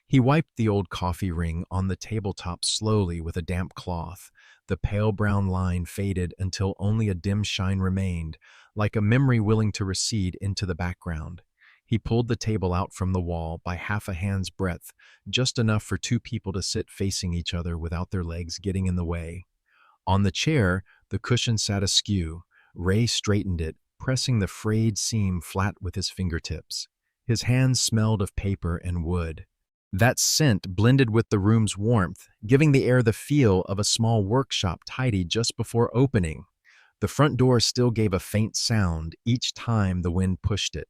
He wiped the old coffee ring on the tabletop slowly with a damp cloth. The pale brown line faded until only a dim shine remained, like a memory willing to recede into the background. He pulled the table out from the wall by half a hand's breadth, just enough for two people to sit facing each other without their legs getting in the way. On the chair, the cushion sat askew. Ray straightened it, pressing the frayed seam flat with his fingertips. His hands smelled of paper and wood. That scent blended with the room's warmth, giving the air the feel of a small workshop tidied just before opening. The front door still gave a faint sound each time the wind pushed it.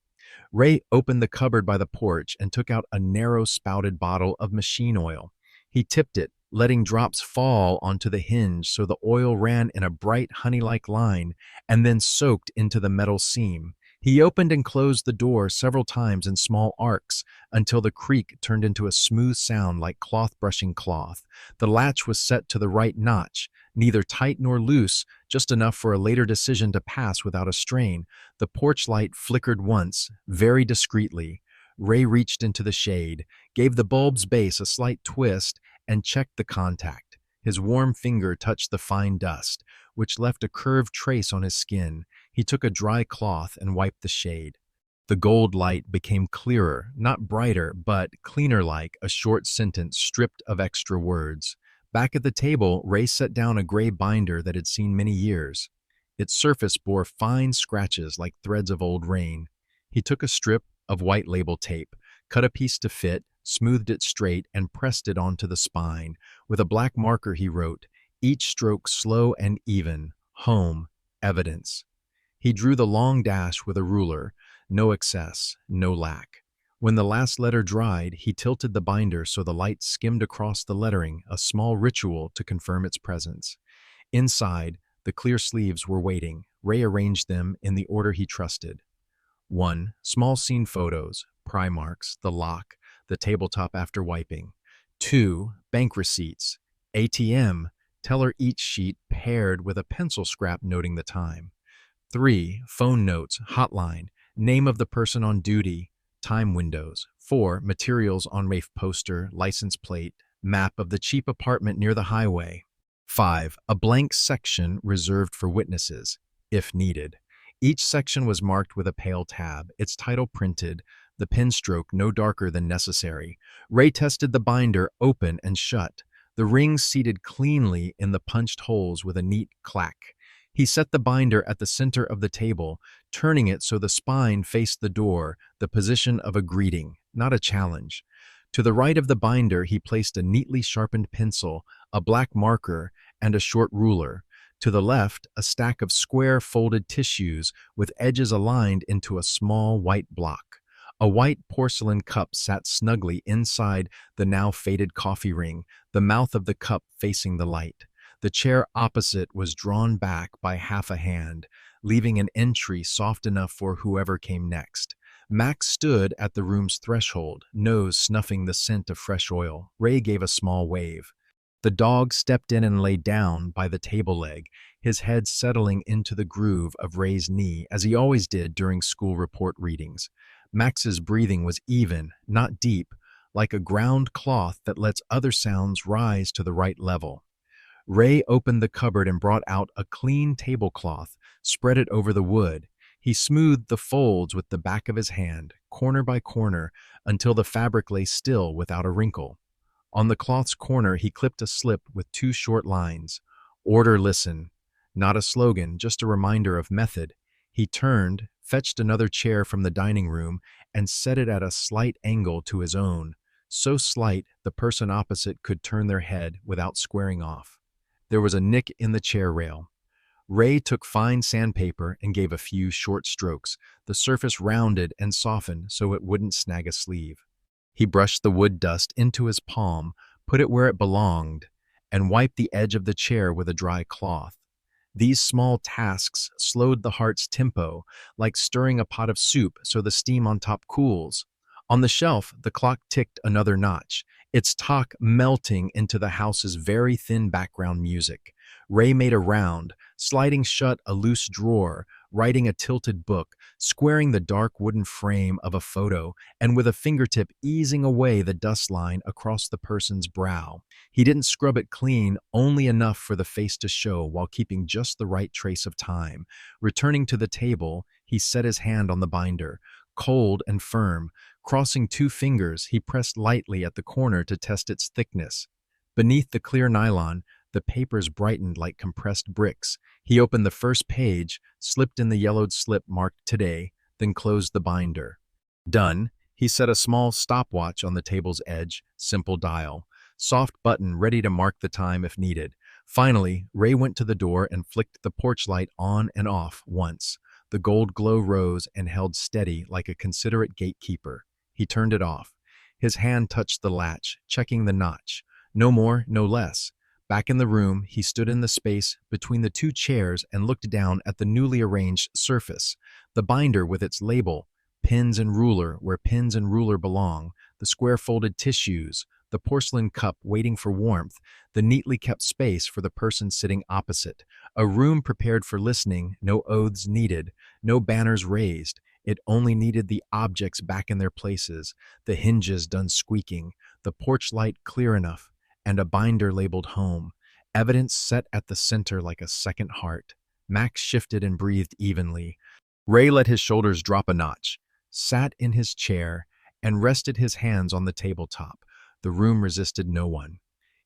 Ray opened the cupboard by the porch and took out a narrow-spouted bottle of machine oil. He tipped it, letting drops fall onto the hinge so the oil ran in a bright honey-like line and then soaked into the metal seam. He opened and closed the door several times in small arcs until the creak turned into a smooth sound like cloth brushing cloth. The latch was set to the right notch, neither tight nor loose, just enough for a later decision to pass without a strain. The porch light flickered once, very discreetly. Ray reached into the shade, gave the bulb's base a slight twist, and checked the contact. His warm finger touched the fine dust, which left a curved trace on his skin. He took a dry cloth and wiped the shade. The gold light became clearer, not brighter, but cleaner, like a short sentence stripped of extra words. Back at the table, Ray set down a gray binder that had seen many years. Its surface bore fine scratches like threads of old rain. He took a strip of white label tape, cut a piece to fit, smoothed it straight, and pressed it onto the spine. With a black marker he wrote, each stroke slow and even, home, evidence. He drew the long dash with a ruler, no excess, no lack. When the last letter dried, he tilted the binder so the light skimmed across the lettering, a small ritual to confirm its presence. Inside, the clear sleeves were waiting. Ray arranged them in the order he trusted. 1. Small scene photos, pry marks, the lock, the tabletop after wiping. 2. Bank receipts, ATM, teller each sheet paired with a pencil scrap noting the time. 3. Phone notes, hotline, name of the person on duty, time windows. 4. Materials on Rafe poster, license plate, map of the cheap apartment near the highway. 5. A blank section reserved for witnesses, if needed. Each section was marked with a pale tab, its title printed, the pen stroke no darker than necessary. Ray tested the binder open and shut, the rings seated cleanly in the punched holes with a neat clack. He set the binder at the center of the table, turning it so the spine faced the door, the position of a greeting, not a challenge. To the right of the binder, he placed a neatly sharpened pencil, a black marker, and a short ruler. To the left, a stack of square folded tissues with edges aligned into a small white block. A white porcelain cup sat snugly inside the now faded coffee ring, the mouth of the cup facing the light. The chair opposite was drawn back by half a hand, leaving an entry soft enough for whoever came next. Max stood at the room's threshold, nose snuffing the scent of fresh oil. Ray gave a small wave. The dog stepped in and lay down by the table leg, his head settling into the groove of Ray's knee, as he always did during school report readings. Max's breathing was even, not deep, like a ground cloth that lets other sounds rise to the right level. Ray opened the cupboard and brought out a clean tablecloth, spread it over the wood. He smoothed the folds with the back of his hand, corner by corner, until the fabric lay still without a wrinkle. On the cloth's corner, he clipped a slip with two short lines. Order, listen. Not a slogan, just a reminder of method. He turned, fetched another chair from the dining room, and set it at a slight angle to his own, so slight the person opposite could turn their head without squaring off. There was a nick in the chair rail. Ray took fine sandpaper and gave a few short strokes, the surface rounded and softened so it wouldn't snag a sleeve. He brushed the wood dust into his palm, put it where it belonged, and wiped the edge of the chair with a dry cloth. These small tasks slowed the heart's tempo, like stirring a pot of soup so the steam on top cools. On the shelf, the clock ticked another notch, its talk melting into the house's very thin background music. Ray made a round, sliding shut a loose drawer, writing a tilted book, squaring the dark wooden frame of a photo, and with a fingertip easing away the dust line across the person's brow. He didn't scrub it clean, only enough for the face to show while keeping just the right trace of time. Returning to the table, he set his hand on the binder, cold and firm. Crossing two fingers, he pressed lightly at the corner to test its thickness. Beneath the clear nylon, the papers brightened like compressed bricks. He opened the first page, slipped in the yellowed slip marked today, then closed the binder. Done. He set a small stopwatch on the table's edge, simple dial. Soft button ready to mark the time if needed. Finally, Ray went to the door and flicked the porch light on and off once. The gold glow rose and held steady like a considerate gatekeeper. He turned it off. His hand touched the latch, checking the notch. No more, no less. Back in the room, he stood in the space between the two chairs and looked down at the newly arranged surface. The binder with its label, pins and ruler where pins and ruler belong, the square folded tissues, the porcelain cup waiting for warmth, the neatly kept space for the person sitting opposite. A room prepared for listening, no oaths needed, no banners raised. It only needed the objects back in their places, the hinges done squeaking, the porch light clear enough, and a binder labeled home, evidence set at the center like a second heart. Max shifted and breathed evenly. Ray let his shoulders drop a notch, sat in his chair, and rested his hands on the tabletop. The room resisted no one.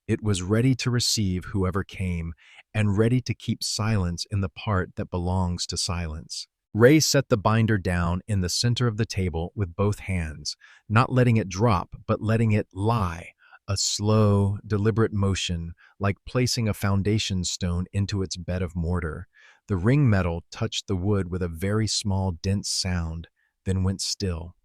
It was ready to receive whoever came, and ready to keep silence in the part that belongs to silence. Ray set the binder down in the center of the table with both hands, not letting it drop, but letting it lie. A slow, deliberate motion, like placing a foundation stone into its bed of mortar. The ring metal touched the wood with a very small, dense sound, then went still.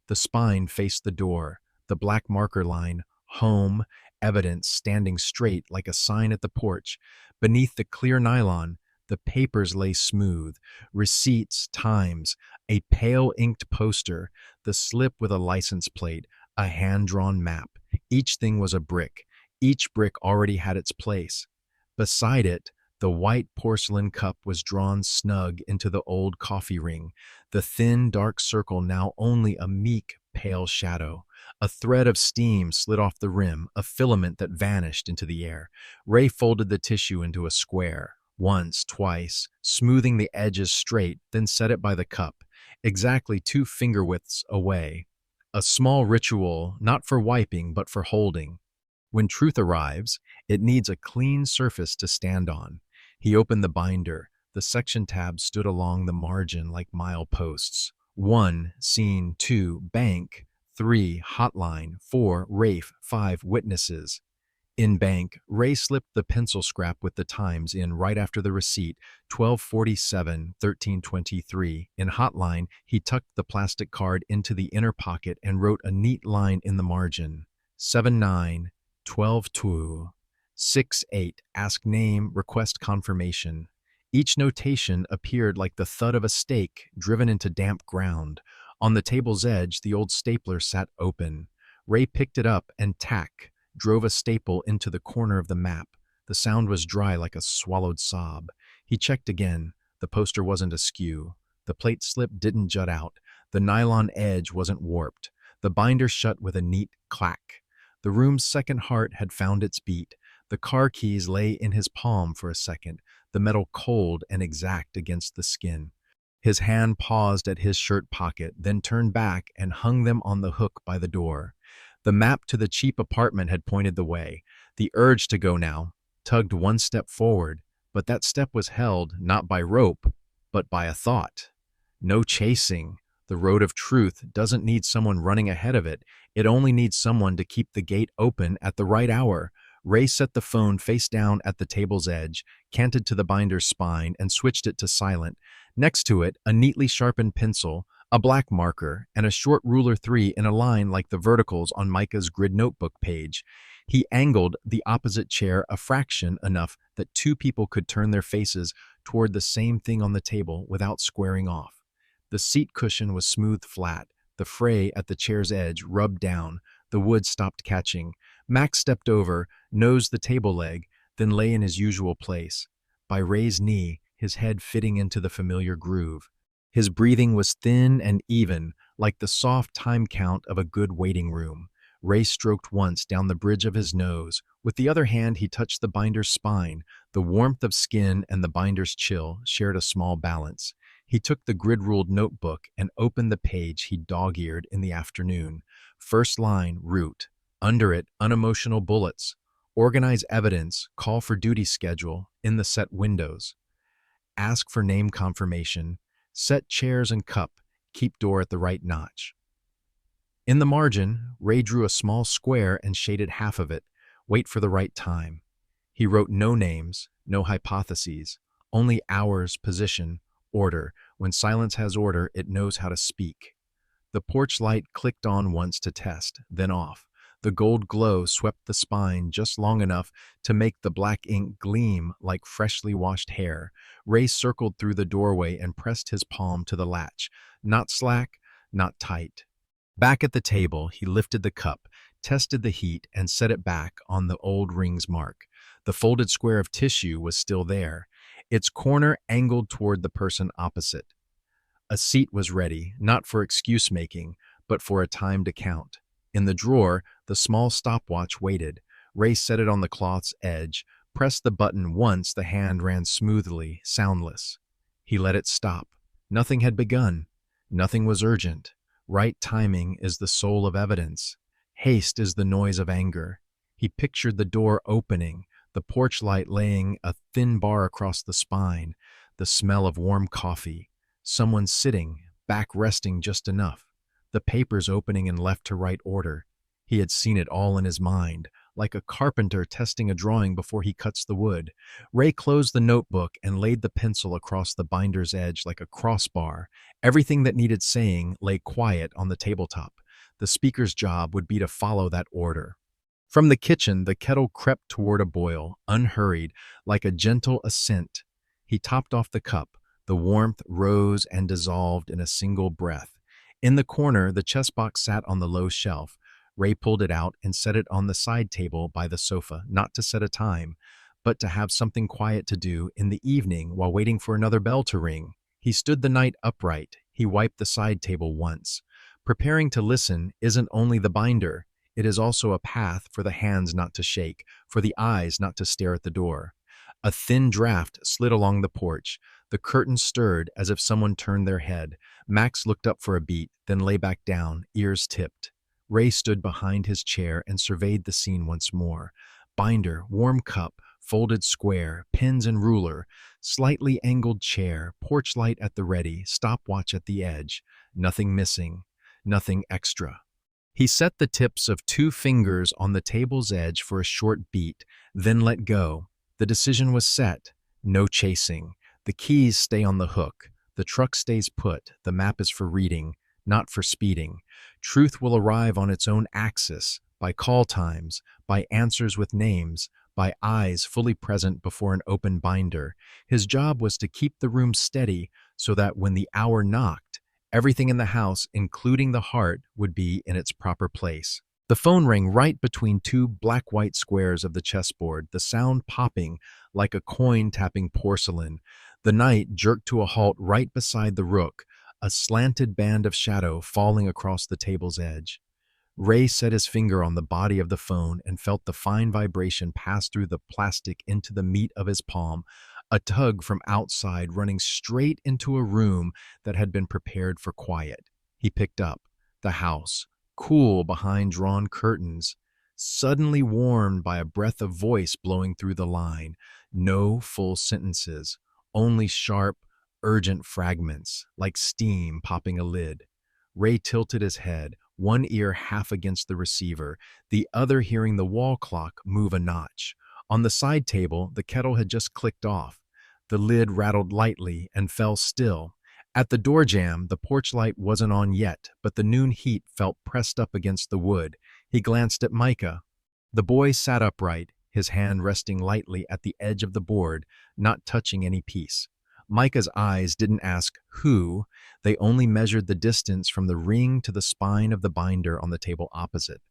The spine faced the door, the black marker line, home, evidence standing straight like a sign at the porch. Beneath the clear nylon, the papers lay smooth, receipts, times, a pale inked poster, the slip with a license plate, a hand-drawn map. Each thing was a brick. Each brick already had its place. Beside it, the white porcelain cup was drawn snug into the old coffee ring, the thin, dark circle now only a meek, pale shadow. A thread of steam slid off the rim, a filament that vanished into the air. Ray folded the tissue into a square, once, twice, smoothing the edges straight, then set it by the cup, exactly 2 finger widths away. A small ritual, not for wiping, but for holding. When truth arrives, it needs a clean surface to stand on. He opened the binder. The section tabs stood along the margin like mileposts. 1, scene, 2, bank, 3, hotline, 4, Rafe, 5, witnesses. In bank, Ray slipped the pencil scrap with the times in right after the receipt, 1247, 1323. In hotline, he tucked the plastic card into the inner pocket and wrote a neat line in the margin. 79, 122, 68, ask name, request confirmation. Each notation appeared like the thud of a stake driven into damp ground. On the table's edge, the old stapler sat open. Ray picked it up and drove a staple into the corner of the map. The sound was dry like a swallowed sob. He checked again. The poster wasn't askew. The plate slip didn't jut out. The nylon edge wasn't warped. The binder shut with a neat clack. The room's second heart had found its beat. The car keys lay in his palm for a second, the metal cold and exact against the skin. His hand paused at his shirt pocket, then turned back and hung them on the hook by the door. The map to the cheap apartment had pointed the way. The urge to go now tugged one step forward, but that step was held not by rope, but by a thought. No chasing. The road of truth doesn't need someone running ahead of it. It only needs someone to keep the gate open at the right hour. Ray set the phone face down at the table's edge, canted to the binder's spine, and switched it to silent. Next to it, a neatly sharpened pencil, a black marker, and a short ruler 3 in a line like the verticals on Micah's grid notebook page. He angled the opposite chair a fraction enough that two people could turn their faces toward the same thing on the table without squaring off. The seat cushion was smooth flat. The fray at the chair's edge rubbed down. The wood stopped catching. Max stepped over, nosed the table leg, then lay in his usual place. By Ray's knee, his head fitting into the familiar groove. His breathing was thin and even, like the soft time count of a good waiting room. Ray stroked once down the bridge of his nose. With the other hand, he touched the binder's spine. The warmth of skin and the binder's chill shared a small balance. He took the grid-ruled notebook and opened the page he dog-eared in the afternoon. First line, route. Under it, unemotional bullets. Organize evidence, call for duty schedule, in the set windows. Ask for name confirmation. Set chairs and cup. Keep door at the right notch. In the margin, Ray drew a small square and shaded half of it. Wait for the right time. He wrote no names, no hypotheses, only hours, position, order. When silence has order, it knows how to speak. The porch light clicked on once to test, then off. The gold glow swept the spine just long enough to make the black ink gleam like freshly washed hair. Ray circled through the doorway and pressed his palm to the latch. Not slack, not tight. Back at the table, he lifted the cup, tested the heat, and set it back on the old ring's mark. The folded square of tissue was still there, its corner angled toward the person opposite. A seat was ready, not for excuse-making, but for a time to count. In the drawer, the small stopwatch waited. Ray set it on the cloth's edge, pressed the button once the hand ran smoothly, soundless. He let it stop. Nothing had begun. Nothing was urgent. Right timing is the soul of evidence. Haste is the noise of anger. He pictured the door opening, the porch light laying a thin bar across the spine, the smell of warm coffee, someone sitting, back resting just enough, the papers opening in left to right order. He had seen it all in his mind, like a carpenter testing a drawing before he cuts the wood. Ray closed the notebook and laid the pencil across the binder's edge like a crossbar. Everything that needed saying lay quiet on the tabletop. The speaker's job would be to follow that order. From the kitchen, the kettle crept toward a boil, unhurried, like a gentle ascent. He topped off the cup. The warmth rose and dissolved in a single breath. In the corner, the chess box sat on the low shelf. Ray pulled it out and set it on the side table by the sofa, not to set a time, but to have something quiet to do in the evening while waiting for another bell to ring. He stood the night upright. He wiped the side table once. Preparing to listen isn't only the binder. It is also a path for the hands not to shake, for the eyes not to stare at the door. A thin draft slid along the porch. The curtain stirred as if someone turned their head. Max looked up for a beat, then lay back down, ears tipped. Ray stood behind his chair and surveyed the scene once more. Binder, warm cup, folded square, pens and ruler, slightly angled chair, porch light at the ready, stopwatch at the edge. Nothing missing, nothing extra. He set the tips of 2 fingers on the table's edge for a short beat, then let go. The decision was set. No chasing. The keys stay on the hook. The truck stays put. The map is for reading, not for speeding. Truth will arrive on its own axis, by call times, by answers with names, by eyes fully present before an open binder. His job was to keep the room steady so that when the hour knocked, everything in the house, including the heart, would be in its proper place. The phone rang right between 2 black-white squares of the chessboard, the sound popping like a coin tapping porcelain. The knight jerked to a halt right beside the rook, a slanted band of shadow falling across the table's edge. Ray set his finger on the body of the phone and felt the fine vibration pass through the plastic into the meat of his palm, a tug from outside running straight into a room that had been prepared for quiet. He picked up. The house, cool behind drawn curtains, suddenly warmed by a breath of voice blowing through the line. No full sentences, only sharp, urgent fragments, like steam popping a lid. Ray tilted his head, one ear half against the receiver, the other hearing the wall clock move a notch. On the side table, the kettle had just clicked off. The lid rattled lightly and fell still. At the door jamb, the porch light wasn't on yet, but the noon heat felt pressed up against the wood. He glanced at Micah. The boy sat upright, his hand resting lightly at the edge of the board, not touching any piece. Micah's eyes didn't ask who, they only measured the distance from the ring to the spine of the binder on the table opposite.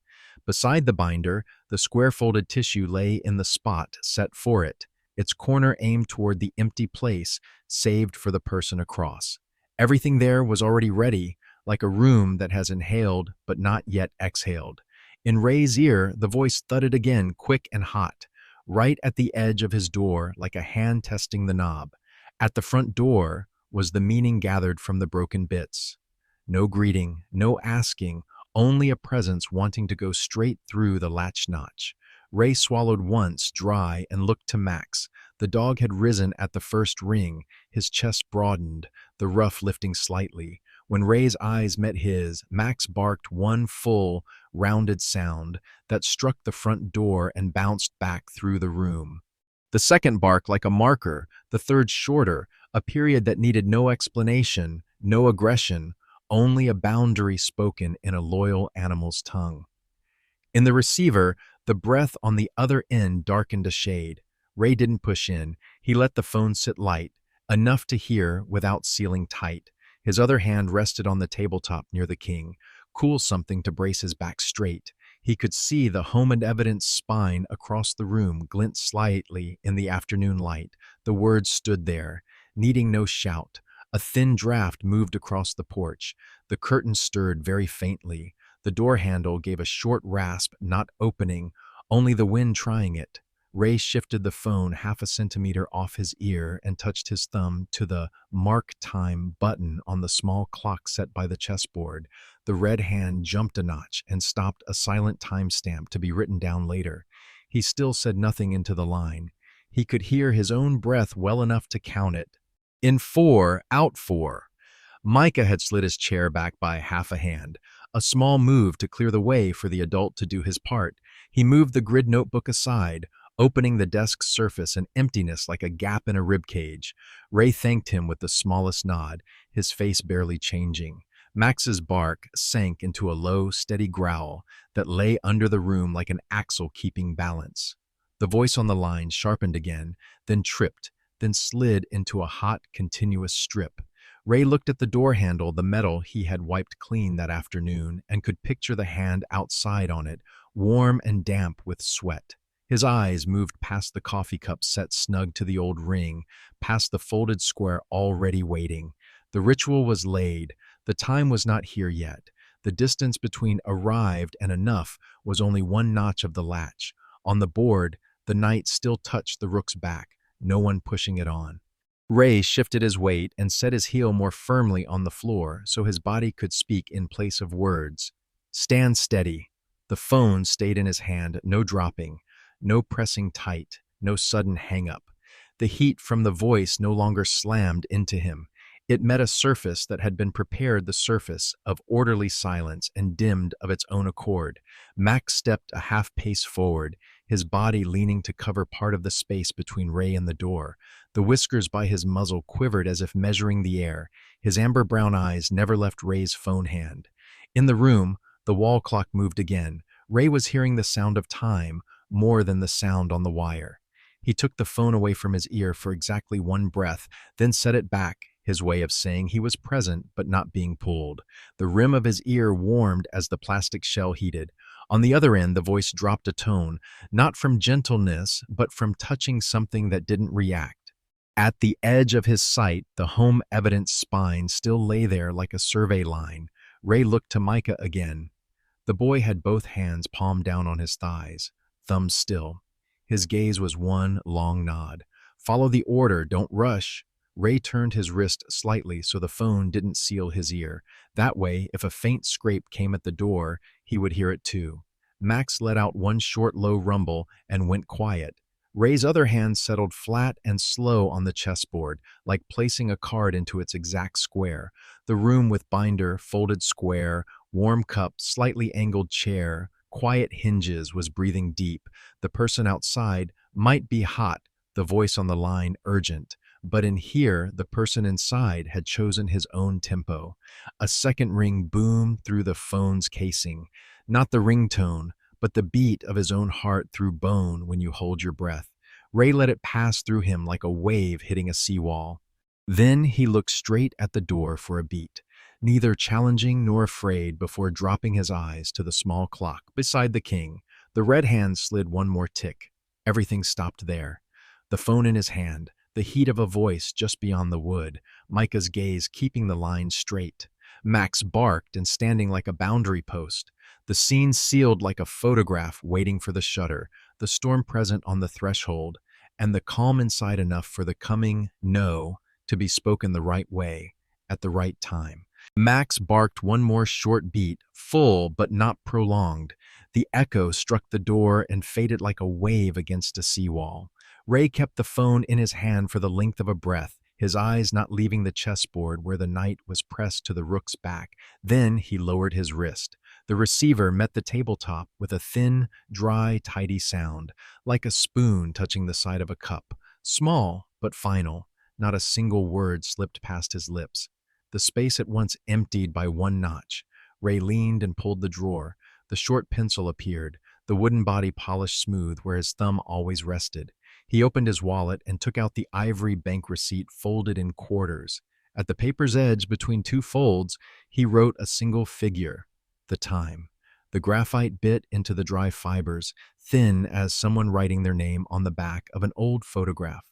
Beside the binder, the square-folded tissue lay in the spot set for it, its corner aimed toward the empty place saved for the person across. Everything there was already ready, like a room that has inhaled but not yet exhaled. In Ray's ear, the voice thudded again, quick and hot, right at the edge of his door, like a hand testing the knob. At the front door was the meaning gathered from the broken bits. No greeting, no asking, only a presence wanting to go straight through the latch notch. Ray swallowed once, dry, and looked to Max. The dog had risen at the first ring, his chest broadened, the ruff lifting slightly. When Ray's eyes met his, Max barked one full, rounded sound that struck the front door and bounced back through the room. The second bark like a marker, the third shorter, a period that needed no explanation, no aggression, only a boundary spoken in a loyal animal's tongue. In the receiver, the breath on the other end darkened a shade. Ray didn't push in. He let the phone sit light, enough to hear without sealing tight. His other hand rested on the tabletop near the king, cool something to brace his back straight. He could see the home and evidence spine across the room glint slightly in the afternoon light. The words stood there, needing no shout. A thin draft moved across the porch. The curtain stirred very faintly. The door handle gave a short rasp, not opening, only the wind trying it. Ray shifted the phone half a centimeter off his ear and touched his thumb to the "Mark Time" button on the small clock set by the chessboard. The red hand jumped a notch and stopped a silent timestamp to be written down later. He still said nothing into the line. He could hear his own breath well enough to count it. In 4, out 4. Micah had slid his chair back by half a hand, a small move to clear the way for the adult to do his part. He moved the grid notebook aside, opening the desk's surface an emptiness like a gap in a ribcage. Ray thanked him with the smallest nod, his face barely changing. Max's bark sank into a low, steady growl that lay under the room like an axle keeping balance. The voice on the line sharpened again, then tripped, then slid into a hot, continuous strip. Ray looked at the door handle, the metal he had wiped clean that afternoon, and could picture the hand outside on it, warm and damp with sweat. His eyes moved past the coffee cup set snug to the old ring, past the folded square already waiting. The ritual was laid. The time was not here yet. The distance between arrived and enough was only one notch of the latch. On the board, the knight still touched the rook's back, no one pushing it on. Ray shifted his weight and set his heel more firmly on the floor so his body could speak in place of words. Stand steady. The phone stayed in his hand, no dropping. No pressing tight, no sudden hang-up. The heat from the voice no longer slammed into him. It met a surface that had been prepared, the surface of orderly silence, and dimmed of its own accord. Max stepped a half-pace forward, his body leaning to cover part of the space between Ray and the door. The whiskers by his muzzle quivered as if measuring the air. His amber-brown eyes never left Ray's phone hand. In the room, the wall clock moved again. Ray was hearing the sound of time, more than the sound on the wire. He took the phone away from his ear for exactly one breath, then set it back, his way of saying he was present but not being pulled. The rim of his ear warmed as the plastic shell heated. On the other end, the voice dropped a tone, not from gentleness, but from touching something that didn't react. At the edge of his sight, the home evidence spine still lay there like a survey line. Ray looked to Micah again. The boy had both hands palm down on his thighs, thumbs still. His gaze was one long nod. Follow the order, don't rush. Ray turned his wrist slightly so the phone didn't seal his ear. That way, if a faint scrape came at the door, he would hear it too. Max let out one short, low rumble and went quiet. Ray's other hand settled flat and slow on the chessboard, like placing a card into its exact square. The room with binder, folded square, warm cup, slightly angled chair, quiet hinges was breathing deep. The person outside might be hot, the voice on the line urgent. But in here, the person inside had chosen his own tempo. A second ring boomed through the phone's casing. Not the ringtone, but the beat of his own heart through bone when you hold your breath. Ray let it pass through him like a wave hitting a seawall. Then he looked straight at the door for a beat, neither challenging nor afraid, before dropping his eyes to the small clock beside the king. The red hand slid one more tick. Everything stopped there. The phone in his hand, the heat of a voice just beyond the wood, Micah's gaze keeping the line straight. Max barked and standing like a boundary post. The scene sealed like a photograph waiting for the shutter, the storm present on the threshold, and the calm inside enough for the coming no to be spoken the right way, at the right time. Max barked one more short beat, full but not prolonged. The echo struck the door and faded like a wave against a seawall. Ray kept the phone in his hand for the length of a breath, his eyes not leaving the chessboard where the knight was pressed to the rook's back. Then he lowered his wrist. The receiver met the tabletop with a thin, dry, tidy sound, like a spoon touching the side of a cup. Small, but final. Not a single word slipped past his lips. The space at once emptied by one notch. Ray leaned and pulled the drawer. The short pencil appeared, the wooden body polished smooth where his thumb always rested. He opened his wallet and took out the ivory bank receipt folded in quarters. At the paper's edge between two folds, he wrote a single figure, the time. The graphite bit into the dry fibers, thin as someone writing their name on the back of an old photograph.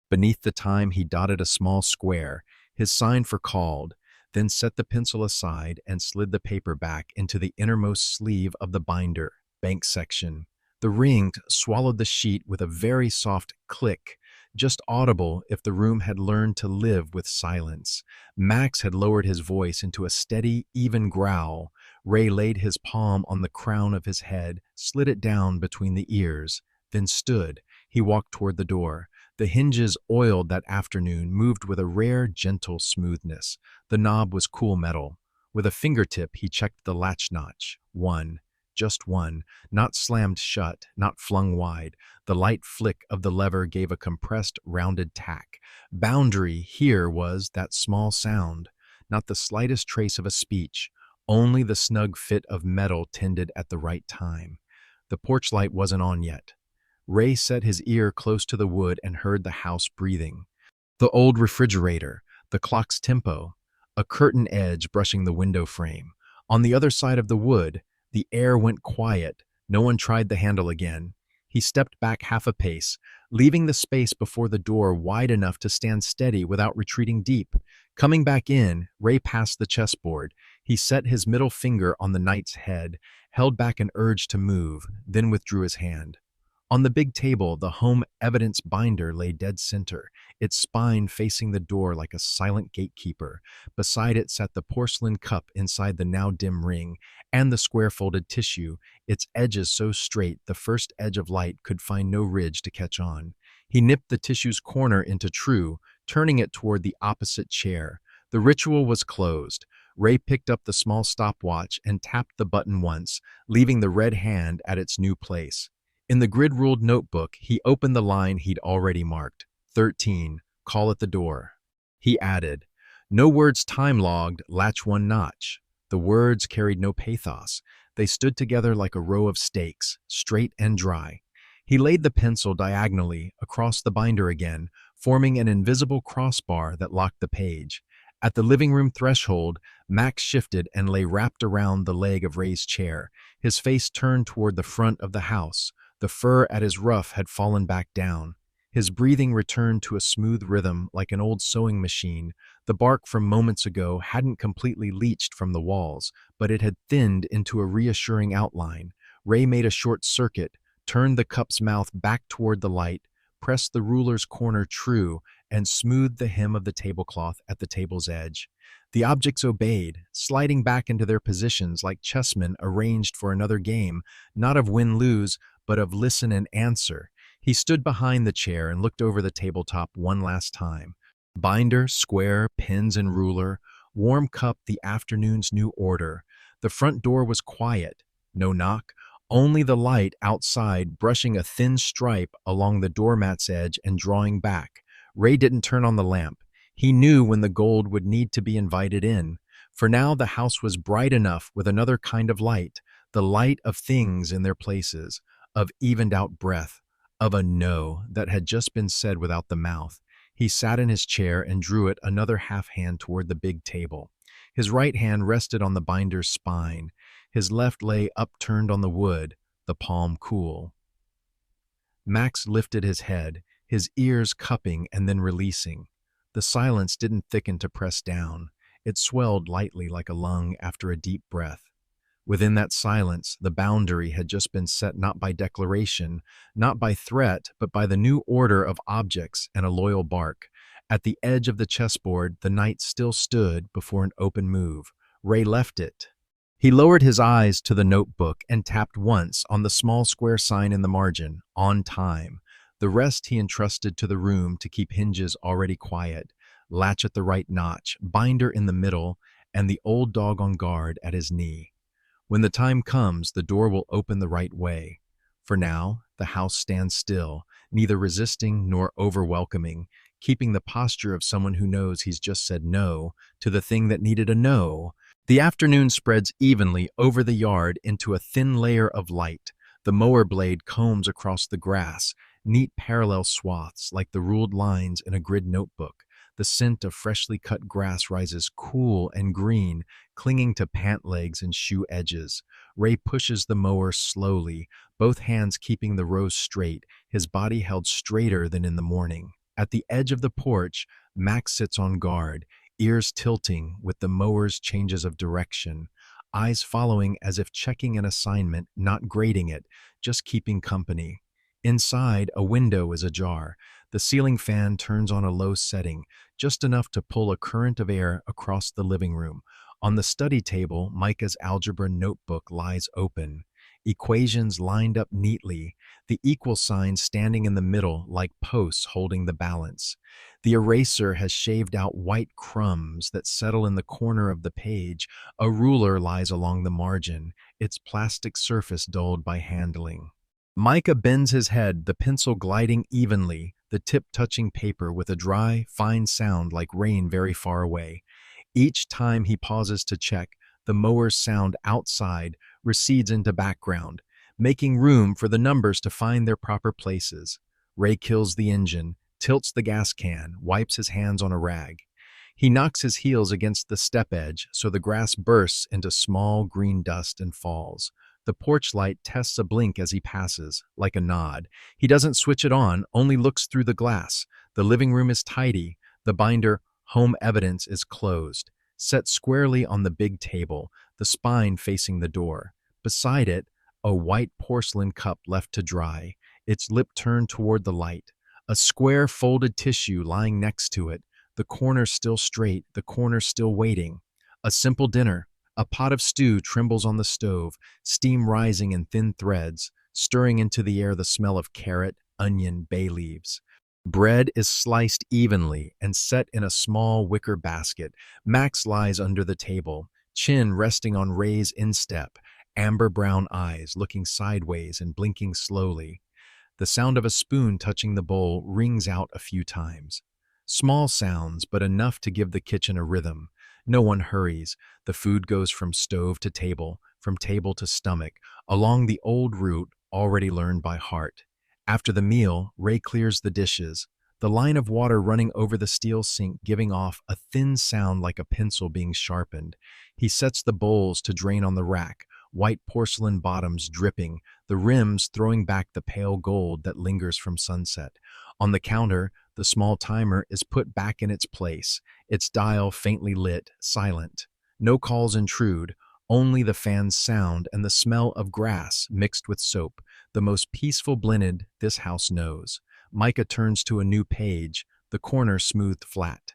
Beneath the time, he dotted a small square, his sign for called, then set the pencil aside and slid the paper back into the innermost sleeve of the binder, bank section. The ring swallowed the sheet with a very soft click, just audible if the room had learned to live with silence. Max had lowered his voice into a steady, even growl. Ray laid his palm on the crown of his head, slid it down between the ears, then stood. He walked toward the door. The hinges, oiled that afternoon, moved with a rare, gentle smoothness. The knob was cool metal. With a fingertip, he checked the latch notch. One. Just one, not slammed shut, not flung wide. The light flick of the lever gave a compressed, rounded tack. Boundary here was that small sound, not the slightest trace of a speech, only the snug fit of metal tended at the right time. The porch light wasn't on yet. Ray set his ear close to the wood and heard the house breathing. The old refrigerator, the clock's tempo, a curtain edge brushing the window frame. On the other side of the wood, the air went quiet. No one tried the handle again. He stepped back half a pace, leaving the space before the door wide enough to stand steady without retreating deep. Coming back in, Ray passed the chessboard. He set his middle finger on the knight's head, held back an urge to move, then withdrew his hand. On the big table, the home evidence binder lay dead center, its spine facing the door like a silent gatekeeper. Beside it sat the porcelain cup inside the now dim ring, and the square-folded tissue, its edges so straight the first edge of light could find no ridge to catch on. He nipped the tissue's corner into true, turning it toward the opposite chair. The ritual was closed. Ray picked up the small stopwatch and tapped the button once, leaving the red hand at its new place. In the grid-ruled notebook, he opened the line he'd already marked. 13. Call at the door. He added, no words time-logged, latch one notch. The words carried no pathos. They stood together like a row of stakes, straight and dry. He laid the pencil diagonally across the binder again, forming an invisible crossbar that locked the page. At the living room threshold, Max shifted and lay wrapped around the leg of Ray's chair, his face turned toward the front of the house. The fur at his ruff had fallen back down. His breathing returned to a smooth rhythm like an old sewing machine. The bark from moments ago hadn't completely leached from the walls, but it had thinned into a reassuring outline. Ray made a short circuit, turned the cup's mouth back toward the light, pressed the ruler's corner true, and smoothed the hem of the tablecloth at the table's edge. The objects obeyed, sliding back into their positions like chessmen arranged for another game, not of win-lose, but of listen and answer. He stood behind the chair and looked over the tabletop one last time. Binder, square, pens and ruler, warm cup the afternoon's new order. The front door was quiet. No knock, only the light outside brushing a thin stripe along the doormat's edge and drawing back. Ray didn't turn on the lamp. He knew when the gold would need to be invited in. For now the house was bright enough with another kind of light, the light of things in their places, of evened-out breath, of a no that had just been said without the mouth. He sat in his chair and drew it another half-hand toward the big table. His right hand rested on the binder's spine. His left lay upturned on the wood, the palm cool. Max lifted his head, his ears cupping and then releasing. The silence didn't thicken to press down. It swelled lightly like a lung after a deep breath. Within that silence, the boundary had just been set not by declaration, not by threat, but by the new order of objects and a loyal bark. At the edge of the chessboard, the knight still stood before an open move. Ray left it. He lowered his eyes to the notebook and tapped once on the small square sign in the margin, on time. The rest he entrusted to the room to keep hinges already quiet, latch at the right notch, binder in the middle, and the old dog on guard at his knee. When the time comes, the door will open the right way. For now, the house stands still, neither resisting nor over-welcoming, keeping the posture of someone who knows he's just said no to the thing that needed a no. The afternoon spreads evenly over the yard into a thin layer of light. The mower blade combs across the grass, neat parallel swaths like the ruled lines in a grid notebook. The scent of freshly cut grass rises cool and green, clinging to pant legs and shoe edges. Ray pushes the mower slowly, both hands keeping the rows straight, his body held straighter than in the morning. At the edge of the porch, Max sits on guard, ears tilting with the mower's changes of direction, eyes following as if checking an assignment, not grading it, just keeping company. Inside, a window is ajar. The ceiling fan turns on a low setting, just enough to pull a current of air across the living room. On the study table, Micah's algebra notebook lies open. Equations lined up neatly, the equal signs standing in the middle like posts holding the balance. The eraser has shaved out white crumbs that settle in the corner of the page. A ruler lies along the margin, its plastic surface dulled by handling. Micah bends his head, the pencil gliding evenly, the tip touching paper with a dry, fine sound like rain very far away. Each time he pauses to check, the mower's sound outside recedes into background, making room for the numbers to find their proper places. Ray kills the engine, tilts the gas can, wipes his hands on a rag. He knocks his heels against the step edge so the grass bursts into small green dust and falls. The porch light tests a blink as he passes, like a nod. He doesn't switch it on, only looks through the glass. The living room is tidy. The binder, Home Evidence, is closed, set squarely on the big table, the spine facing the door. Beside it, a white porcelain cup left to dry, its lip turned toward the light. A square folded tissue lying next to it, the corner still straight, the corner still waiting. A simple dinner. A pot of stew trembles on the stove, steam rising in thin threads, stirring into the air the smell of carrot, onion, bay leaves. Bread is sliced evenly and set in a small wicker basket. Max lies under the table, chin resting on Ray's instep, amber-brown eyes looking sideways and blinking slowly. The sound of a spoon touching the bowl rings out a few times. Small sounds, but enough to give the kitchen a rhythm. No one hurries. The food goes from stove to table, from table to stomach, along the old route already learned by heart. After the meal, Ray clears the dishes, the line of water running over the steel sink giving off a thin sound like a pencil being sharpened. He sets the bowls to drain on the rack, white porcelain bottoms dripping, the rims throwing back the pale gold that lingers from sunset. On the counter, the small timer is put back in its place, its dial faintly lit, silent. No calls intrude, only the fan's sound and the smell of grass mixed with soap, the most peaceful blended this house knows. Micah turns to a new page, the corner smoothed flat.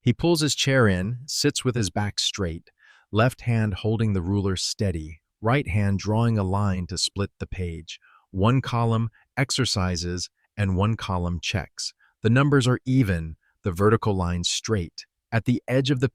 He pulls his chair in, sits with his back straight, left hand holding the ruler steady, right hand drawing a line to split the page. One column, exercises, and one column, checks. The numbers are even, the vertical line straight. At the edge of the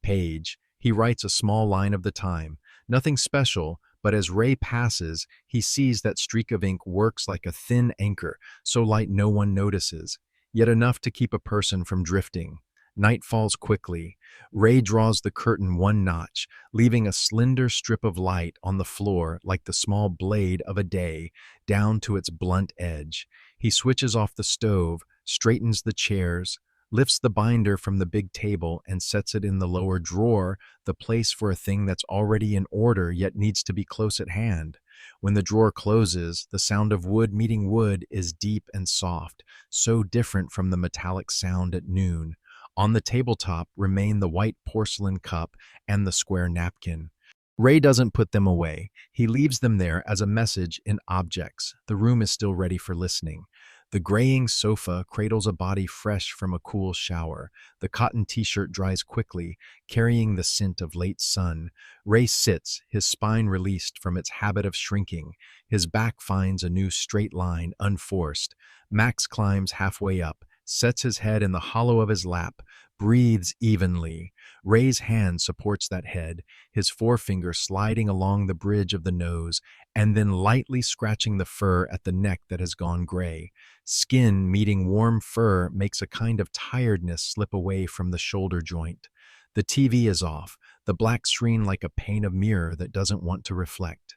page, he writes a small line of the time. Nothing special, but as Ray passes, he sees that streak of ink works like a thin anchor, so light no one notices, yet enough to keep a person from drifting. Night falls quickly. Ray draws the curtain one notch, leaving a slender strip of light on the floor like the small blade of a day, down to its blunt edge. He switches off the stove, straightens the chairs, lifts the binder from the big table and sets it in the lower drawer, the place for a thing that's already in order yet needs to be close at hand. When the drawer closes, the sound of wood meeting wood is deep and soft, so different from the metallic sound at noon. On the tabletop remain the white porcelain cup and the square napkin. Ray doesn't put them away. He leaves them there as a message in objects. The room is still ready for listening. The graying sofa cradles a body fresh from a cool shower. The cotton t-shirt dries quickly, carrying the scent of late sun. Ray sits, his spine released from its habit of shrinking. His back finds a new straight line, unforced. Max climbs halfway up, sets his head in the hollow of his lap, breathes evenly. Ray's hand supports that head, his forefinger sliding along the bridge of the nose, and then lightly scratching the fur at the neck that has gone gray. Skin meeting warm fur makes a kind of tiredness slip away from the shoulder joint. The TV is off, the black screen like a pane of mirror that doesn't want to reflect.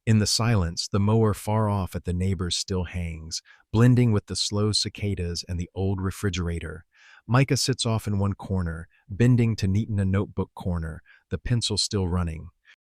In the silence, the mower far off at the neighbor's still hangs, blending with the slow cicadas and the old refrigerator. Micah sits off in one corner, bending to neaten a notebook corner, the pencil still running.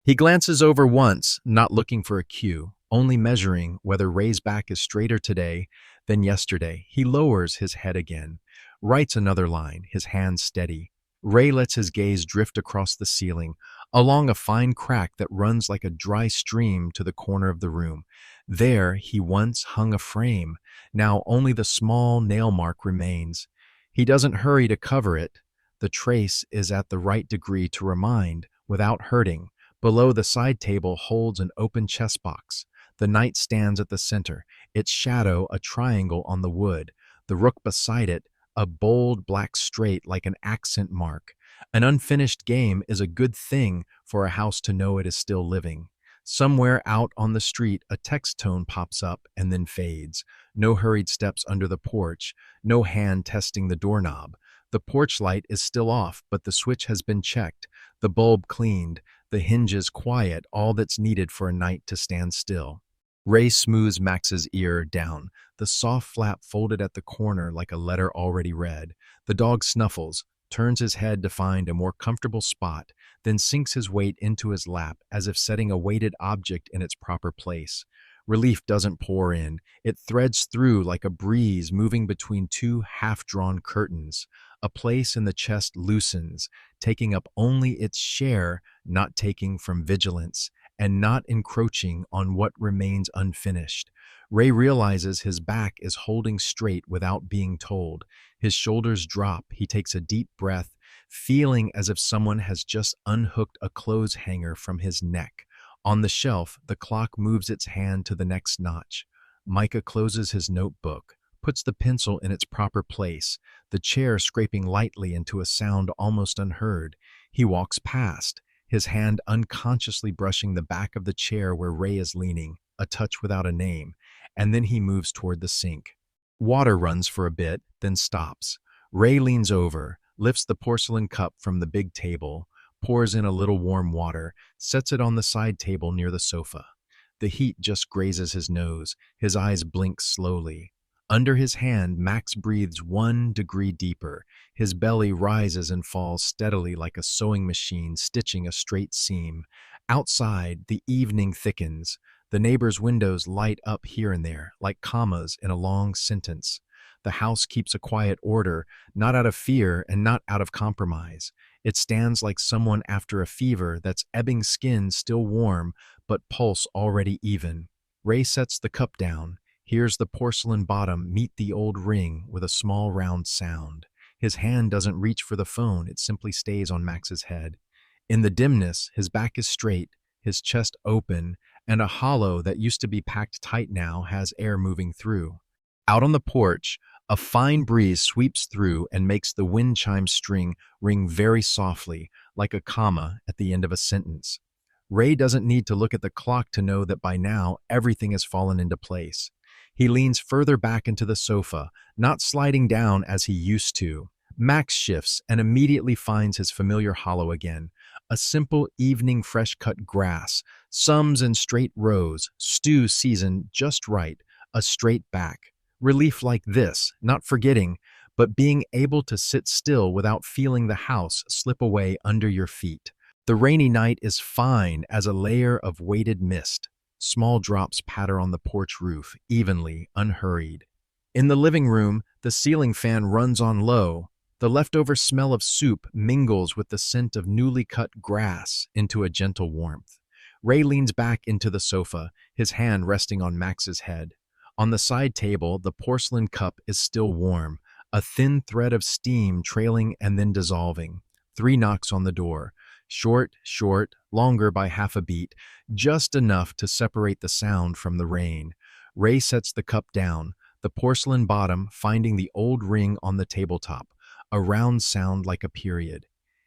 He glances over once, not looking for a cue, only measuring whether Ray's back is straighter today than yesterday. He lowers his head again, writes another line, his hands steady. Ray lets his gaze drift across the ceiling, along a fine crack that runs like a dry stream to the corner of the room. There he once hung a frame. Now only the small nail mark remains. He doesn't hurry to cover it. The trace is at the right degree to remind, without hurting. Below, the side table holds an open chess box. The knight stands at the center, its shadow a triangle on the wood. The rook beside it, a bold black straight like an accent mark. An unfinished game is a good thing for a house to know it is still living. Somewhere out on the street, a text tone pops up and then fades. No hurried steps under the porch, no hand testing the doorknob. The porch light is still off, but the switch has been checked, the bulb cleaned, the hinges quiet, all that's needed for a night to stand still. Ray smooths Max's ear down, the soft flap folded at the corner like a letter already read. The dog snuffles, turns his head to find a more comfortable spot, then sinks his weight into his lap as if setting a weighted object in its proper place. Relief doesn't pour in. It threads through like a breeze moving between two half-drawn curtains. A place in the chest loosens, taking up only its share, not taking from vigilance, and not encroaching on what remains unfinished. Ray realizes his back is holding straight without being told. His shoulders drop. He takes a deep breath, feeling as if someone has just unhooked a clothes hanger from his neck. On the shelf, the clock moves its hand to the next notch. Micah closes his notebook, puts the pencil in its proper place, the chair scraping lightly into a sound almost unheard. He walks past, his hand unconsciously brushing the back of the chair where Ray is leaning, a touch without a name, and then he moves toward the sink. Water runs for a bit, then stops. Ray leans over, lifts the porcelain cup from the big table, pours in a little warm water, sets it on the side table near the sofa. The heat just grazes his nose, his eyes blink slowly. Under his hand, Max breathes 1 degree deeper. His belly rises and falls steadily like a sewing machine stitching a straight seam. Outside, the evening thickens. The neighbors' windows light up here and there, like commas in a long sentence. The house keeps a quiet order, not out of fear and not out of compromise. It stands like someone after a fever that's ebbing skin still warm, but pulse already even. Ray sets the cup down, hears the porcelain bottom meet the old ring with a small round sound. His hand doesn't reach for the phone, it simply stays on Max's head. In the dimness, his back is straight, his chest open, and a hollow that used to be packed tight now has air moving through. Out on the porch, a fine breeze sweeps through and makes the wind chime string ring very softly, like a comma at the end of a sentence. Ray doesn't need to look at the clock to know that by now everything has fallen into place. He leans further back into the sofa, not sliding down as he used to. Max shifts and immediately finds his familiar hollow again. A simple evening fresh-cut grass, sums in straight rows, stew seasoned just right, a straight back. Relief like this, not forgetting, but being able to sit still without feeling the house slip away under your feet. The rainy night is fine as a layer of weighted mist. Small drops patter on the porch roof, evenly, unhurried. In the living room, the ceiling fan runs on low. The leftover smell of soup mingles with the scent of newly cut grass into a gentle warmth. Ray leans back into the sofa, his hand resting on Max's head. On the side table, the porcelain cup is still warm, a thin thread of steam trailing and then dissolving. 3 knocks on the door. Short, longer by half a beat, just enough to separate the sound from the rain. Ray sets the cup down, the porcelain bottom finding the old ring on the tabletop, a round sound like a period.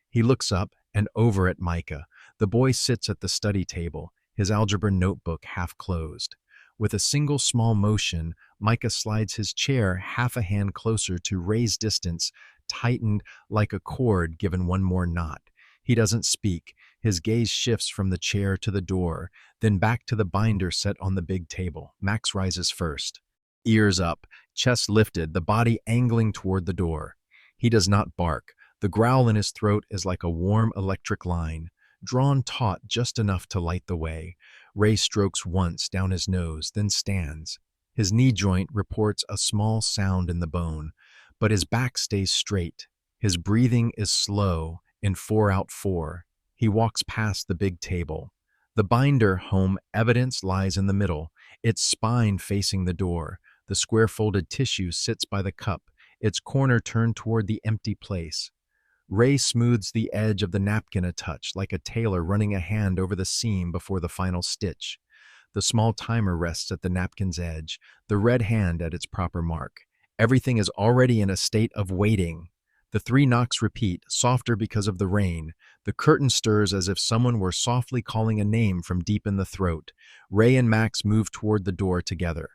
He looks up and over at Micah. The boy sits at the study table, his algebra notebook half closed. With a single small motion, Micah slides his chair half a hand closer to Ray's distance, tightened like a cord given one more knot. He doesn't speak. His gaze shifts from the chair to the door, then back to the binder set on the big table. Max rises first. Ears up, chest lifted, the body angling toward the door. He does not bark. The growl in his throat is like a warm electric line, drawn taut just enough to light the way. Ray strokes once down his nose, then stands. His knee joint reports a small sound in the bone, but his back stays straight. His breathing is slow, in 4 out 4. He walks past the big table. The binder home evidence lies in the middle, its spine facing the door. The square folded tissue sits by the cup, its corner turned toward the empty place. Ray smooths the edge of the napkin a touch, like a tailor running a hand over the seam before the final stitch. The small timer rests at the napkin's edge, the red hand at its proper mark. Everything is already in a state of waiting. The 3 knocks repeat, softer because of the rain. The curtain stirs as if someone were softly calling a name from deep in the throat. Ray and Max move toward the door together.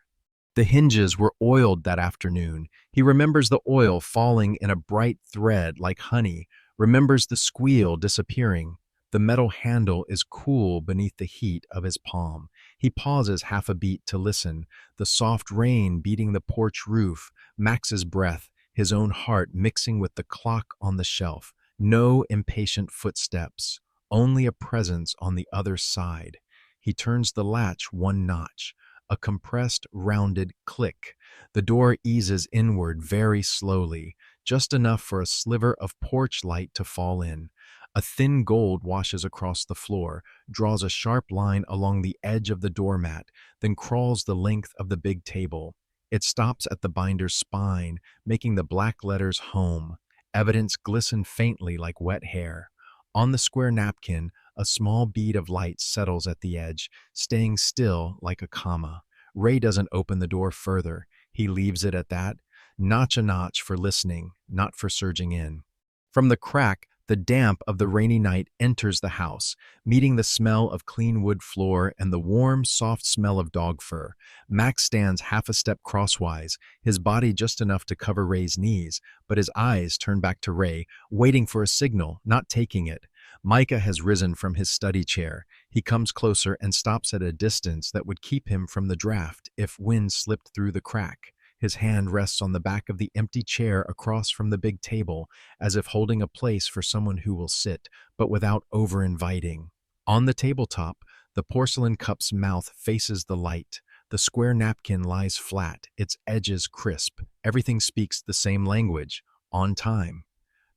The hinges were oiled that afternoon. He remembers the oil falling in a bright thread like honey, remembers the squeal disappearing. The metal handle is cool beneath the heat of his palm. He pauses half a beat to listen, the soft rain beating the porch roof, Max's breath, his own heart mixing with the clock on the shelf. No impatient footsteps, only a presence on the other side. He turns the latch 1 notch. A compressed, rounded click. The door eases inward very slowly, just enough for a sliver of porch light to fall in. A thin gold washes across the floor, draws a sharp line along the edge of the doormat, then crawls the length of the big table. It stops at the binder's spine, making the black letters home. Evidence glisten faintly like wet hair. On the square napkin, a small bead of light settles at the edge, staying still like a comma. Ray doesn't open the door further. He leaves it at that. Notch a notch for listening, not for surging in. From the crack, the damp of the rainy night enters the house, meeting the smell of clean wood floor and the warm, soft smell of dog fur. Max stands half a step crosswise, his body just enough to cover Ray's knees, but his eyes turn back to Ray, waiting for a signal, not taking it. Micah has risen from his study chair. He comes closer and stops at a distance that would keep him from the draft if wind slipped through the crack. His hand rests on the back of the empty chair across from the big table, as if holding a place for someone who will sit, but without over-inviting. On the tabletop, The porcelain cup's mouth faces the light. The square napkin lies flat, its edges crisp. Everything speaks the same language, on time.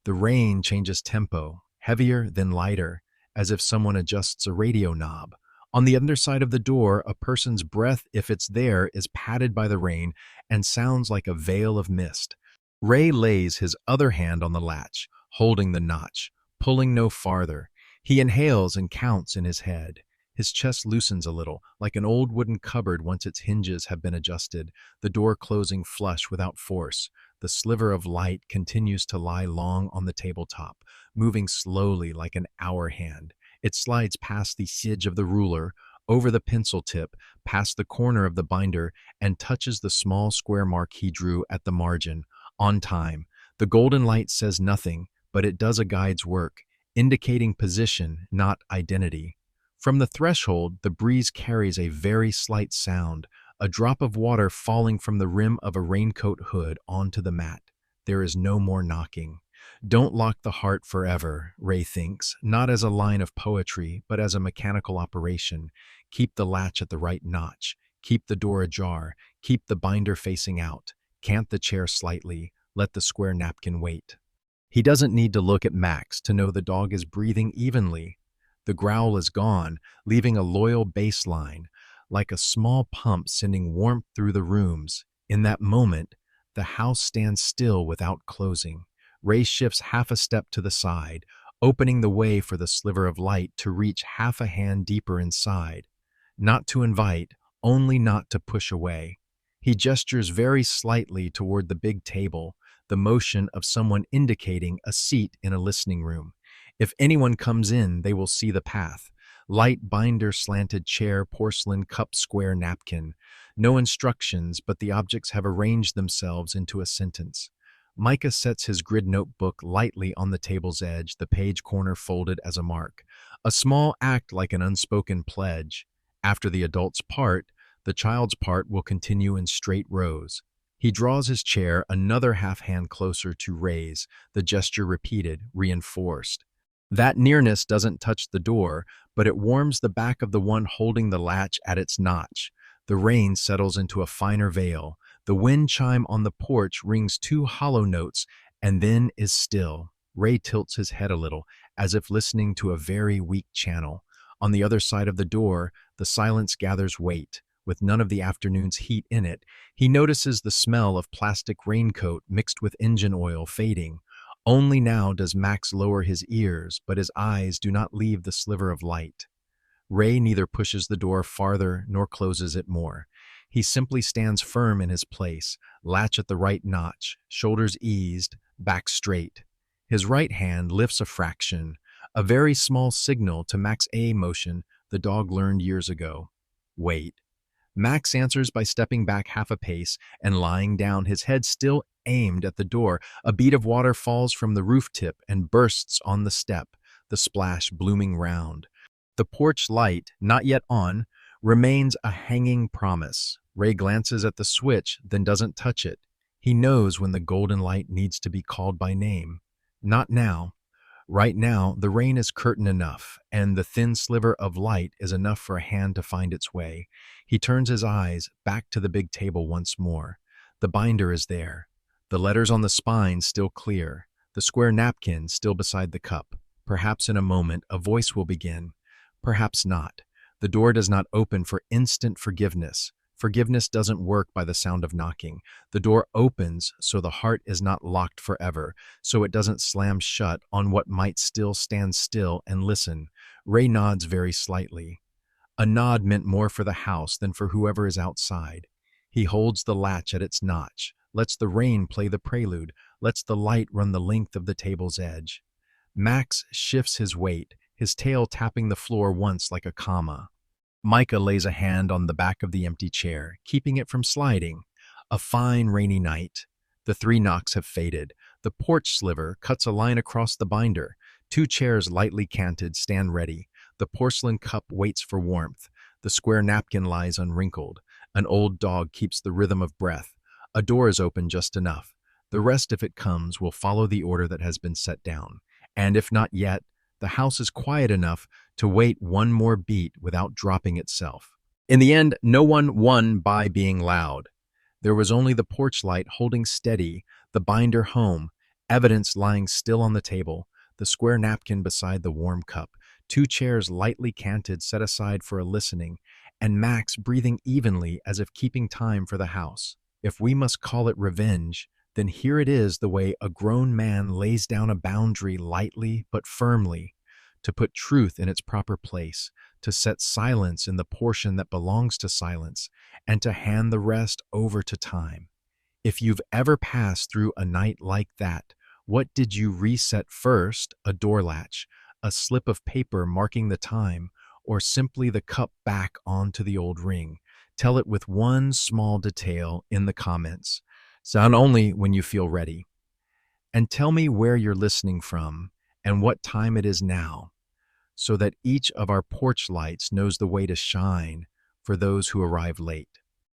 The rain changes tempo, heavier then lighter, as if someone adjusts a radio knob. On the other side of the door, a person's breath, if it's there, is padded by the rain and sounds like a veil of mist. Ray lays his other hand on the latch, holding the notch, pulling no farther. He inhales and counts in his head. His chest loosens a little, like an old wooden cupboard once its hinges have been adjusted, the door closing flush without force. The sliver of light continues to lie long on the tabletop, moving slowly like an hour hand. It slides past the edge of the ruler, over the pencil tip, past the corner of the binder, and touches the small square mark he drew at the margin. On time. The golden light says nothing, but it does a guide's work, indicating position, not identity. From the threshold, the breeze carries a very slight sound, a drop of water falling from the rim of a raincoat hood onto the mat. There is no more knocking. Don't lock the heart forever, Ray thinks, not as a line of poetry, but as a mechanical operation. Keep the latch at the right notch. Keep the door ajar. Keep the binder facing out. Cant the chair slightly. Let the square napkin wait. He doesn't need to look at Max to know the dog is breathing evenly. The growl is gone, leaving a loyal baseline, like a small pump sending warmth through the rooms. In that moment, the house stands still without closing. Ray shifts half a step to the side, opening the way for the sliver of light to reach half a hand deeper inside. Not to invite, only not to push away. He gestures very slightly toward the big table, the motion of someone indicating a seat in a listening room. If anyone comes in, they will see the path. Light binder, slanted chair, porcelain cup, square napkin. No instructions, but the objects have arranged themselves into a sentence. Micah sets his grid notebook lightly on the table's edge, the page corner folded as a mark. A small act like an unspoken pledge. After the adult's part, the child's part will continue in straight rows. He draws his chair another half hand closer to Ray's, the gesture repeated, reinforced. That nearness doesn't touch the door, but it warms the back of the one holding the latch at its notch. The rain settles into a finer veil. The wind chime on the porch rings two hollow notes and then is still. Ray tilts his head a little, as if listening to a very weak channel. On the other side of the door, the silence gathers weight, with none of the afternoon's heat in it. He notices the smell of plastic raincoat mixed with engine oil fading. Only now does Max lower his ears, but his eyes do not leave the sliver of light. Ray neither pushes the door farther nor closes it more. He simply stands firm in his place, latch at the right notch, shoulders eased, back straight. His right hand lifts a fraction, a very small signal to Max's A motion the dog learned years ago. Wait. Max answers by stepping back half a pace and lying down, his head still aimed at the door. A bead of water falls from the roof tip and bursts on the step, the splash blooming round. The porch light, not yet on, remains a hanging promise. Ray glances at the switch, then doesn't touch it. He knows when the golden light needs to be called by name. Not now. Right now, the rain is curtain enough, and the thin sliver of light is enough for a hand to find its way. He turns his eyes back to the big table once more. The binder is there. The letters on the spine still clear. The square napkin still beside the cup. Perhaps in a moment a voice will begin. Perhaps not. The door does not open for instant forgiveness. Forgiveness doesn't work by the sound of knocking. The door opens so the heart is not locked forever, so it doesn't slam shut on what might still stand still and listen. Ray nods very slightly. A nod meant more for the house than for whoever is outside. He holds the latch at its notch, lets the rain play the prelude, lets the light run the length of the table's edge. Max shifts his weight, his tail tapping the floor once like a comma. Micah lays a hand on the back of the empty chair, keeping it from sliding. A fine rainy night. The three knocks have faded. The porch sliver cuts a line across the binder. Two chairs lightly canted stand ready. The porcelain cup waits for warmth. The square napkin lies unwrinkled. An old dog keeps the rhythm of breath. A door is open just enough. The rest, if it comes, will follow the order that has been set down. And if not yet, The house is quiet enough to wait one more beat without dropping itself. In the end, no one won by being loud. There was only the porch light holding steady, the binder home, evidence lying still on the table, the square napkin beside the warm cup, two chairs lightly canted set aside for a listening, and Max breathing evenly as if keeping time for the house. If we must call it revenge, then here it is the way a grown man lays down a boundary lightly but firmly, to put truth in its proper place, to set silence in the portion that belongs to silence, and to hand the rest over to time. If you've ever passed through a night like that, what did you reset first? A door latch, a slip of paper marking the time, or simply the cup back onto the old ring? Tell it with one small detail in the comments. Sound only when you feel ready. And tell me where you're listening from and what time it is now, so that each of our porch lights knows the way to shine for those who arrive late.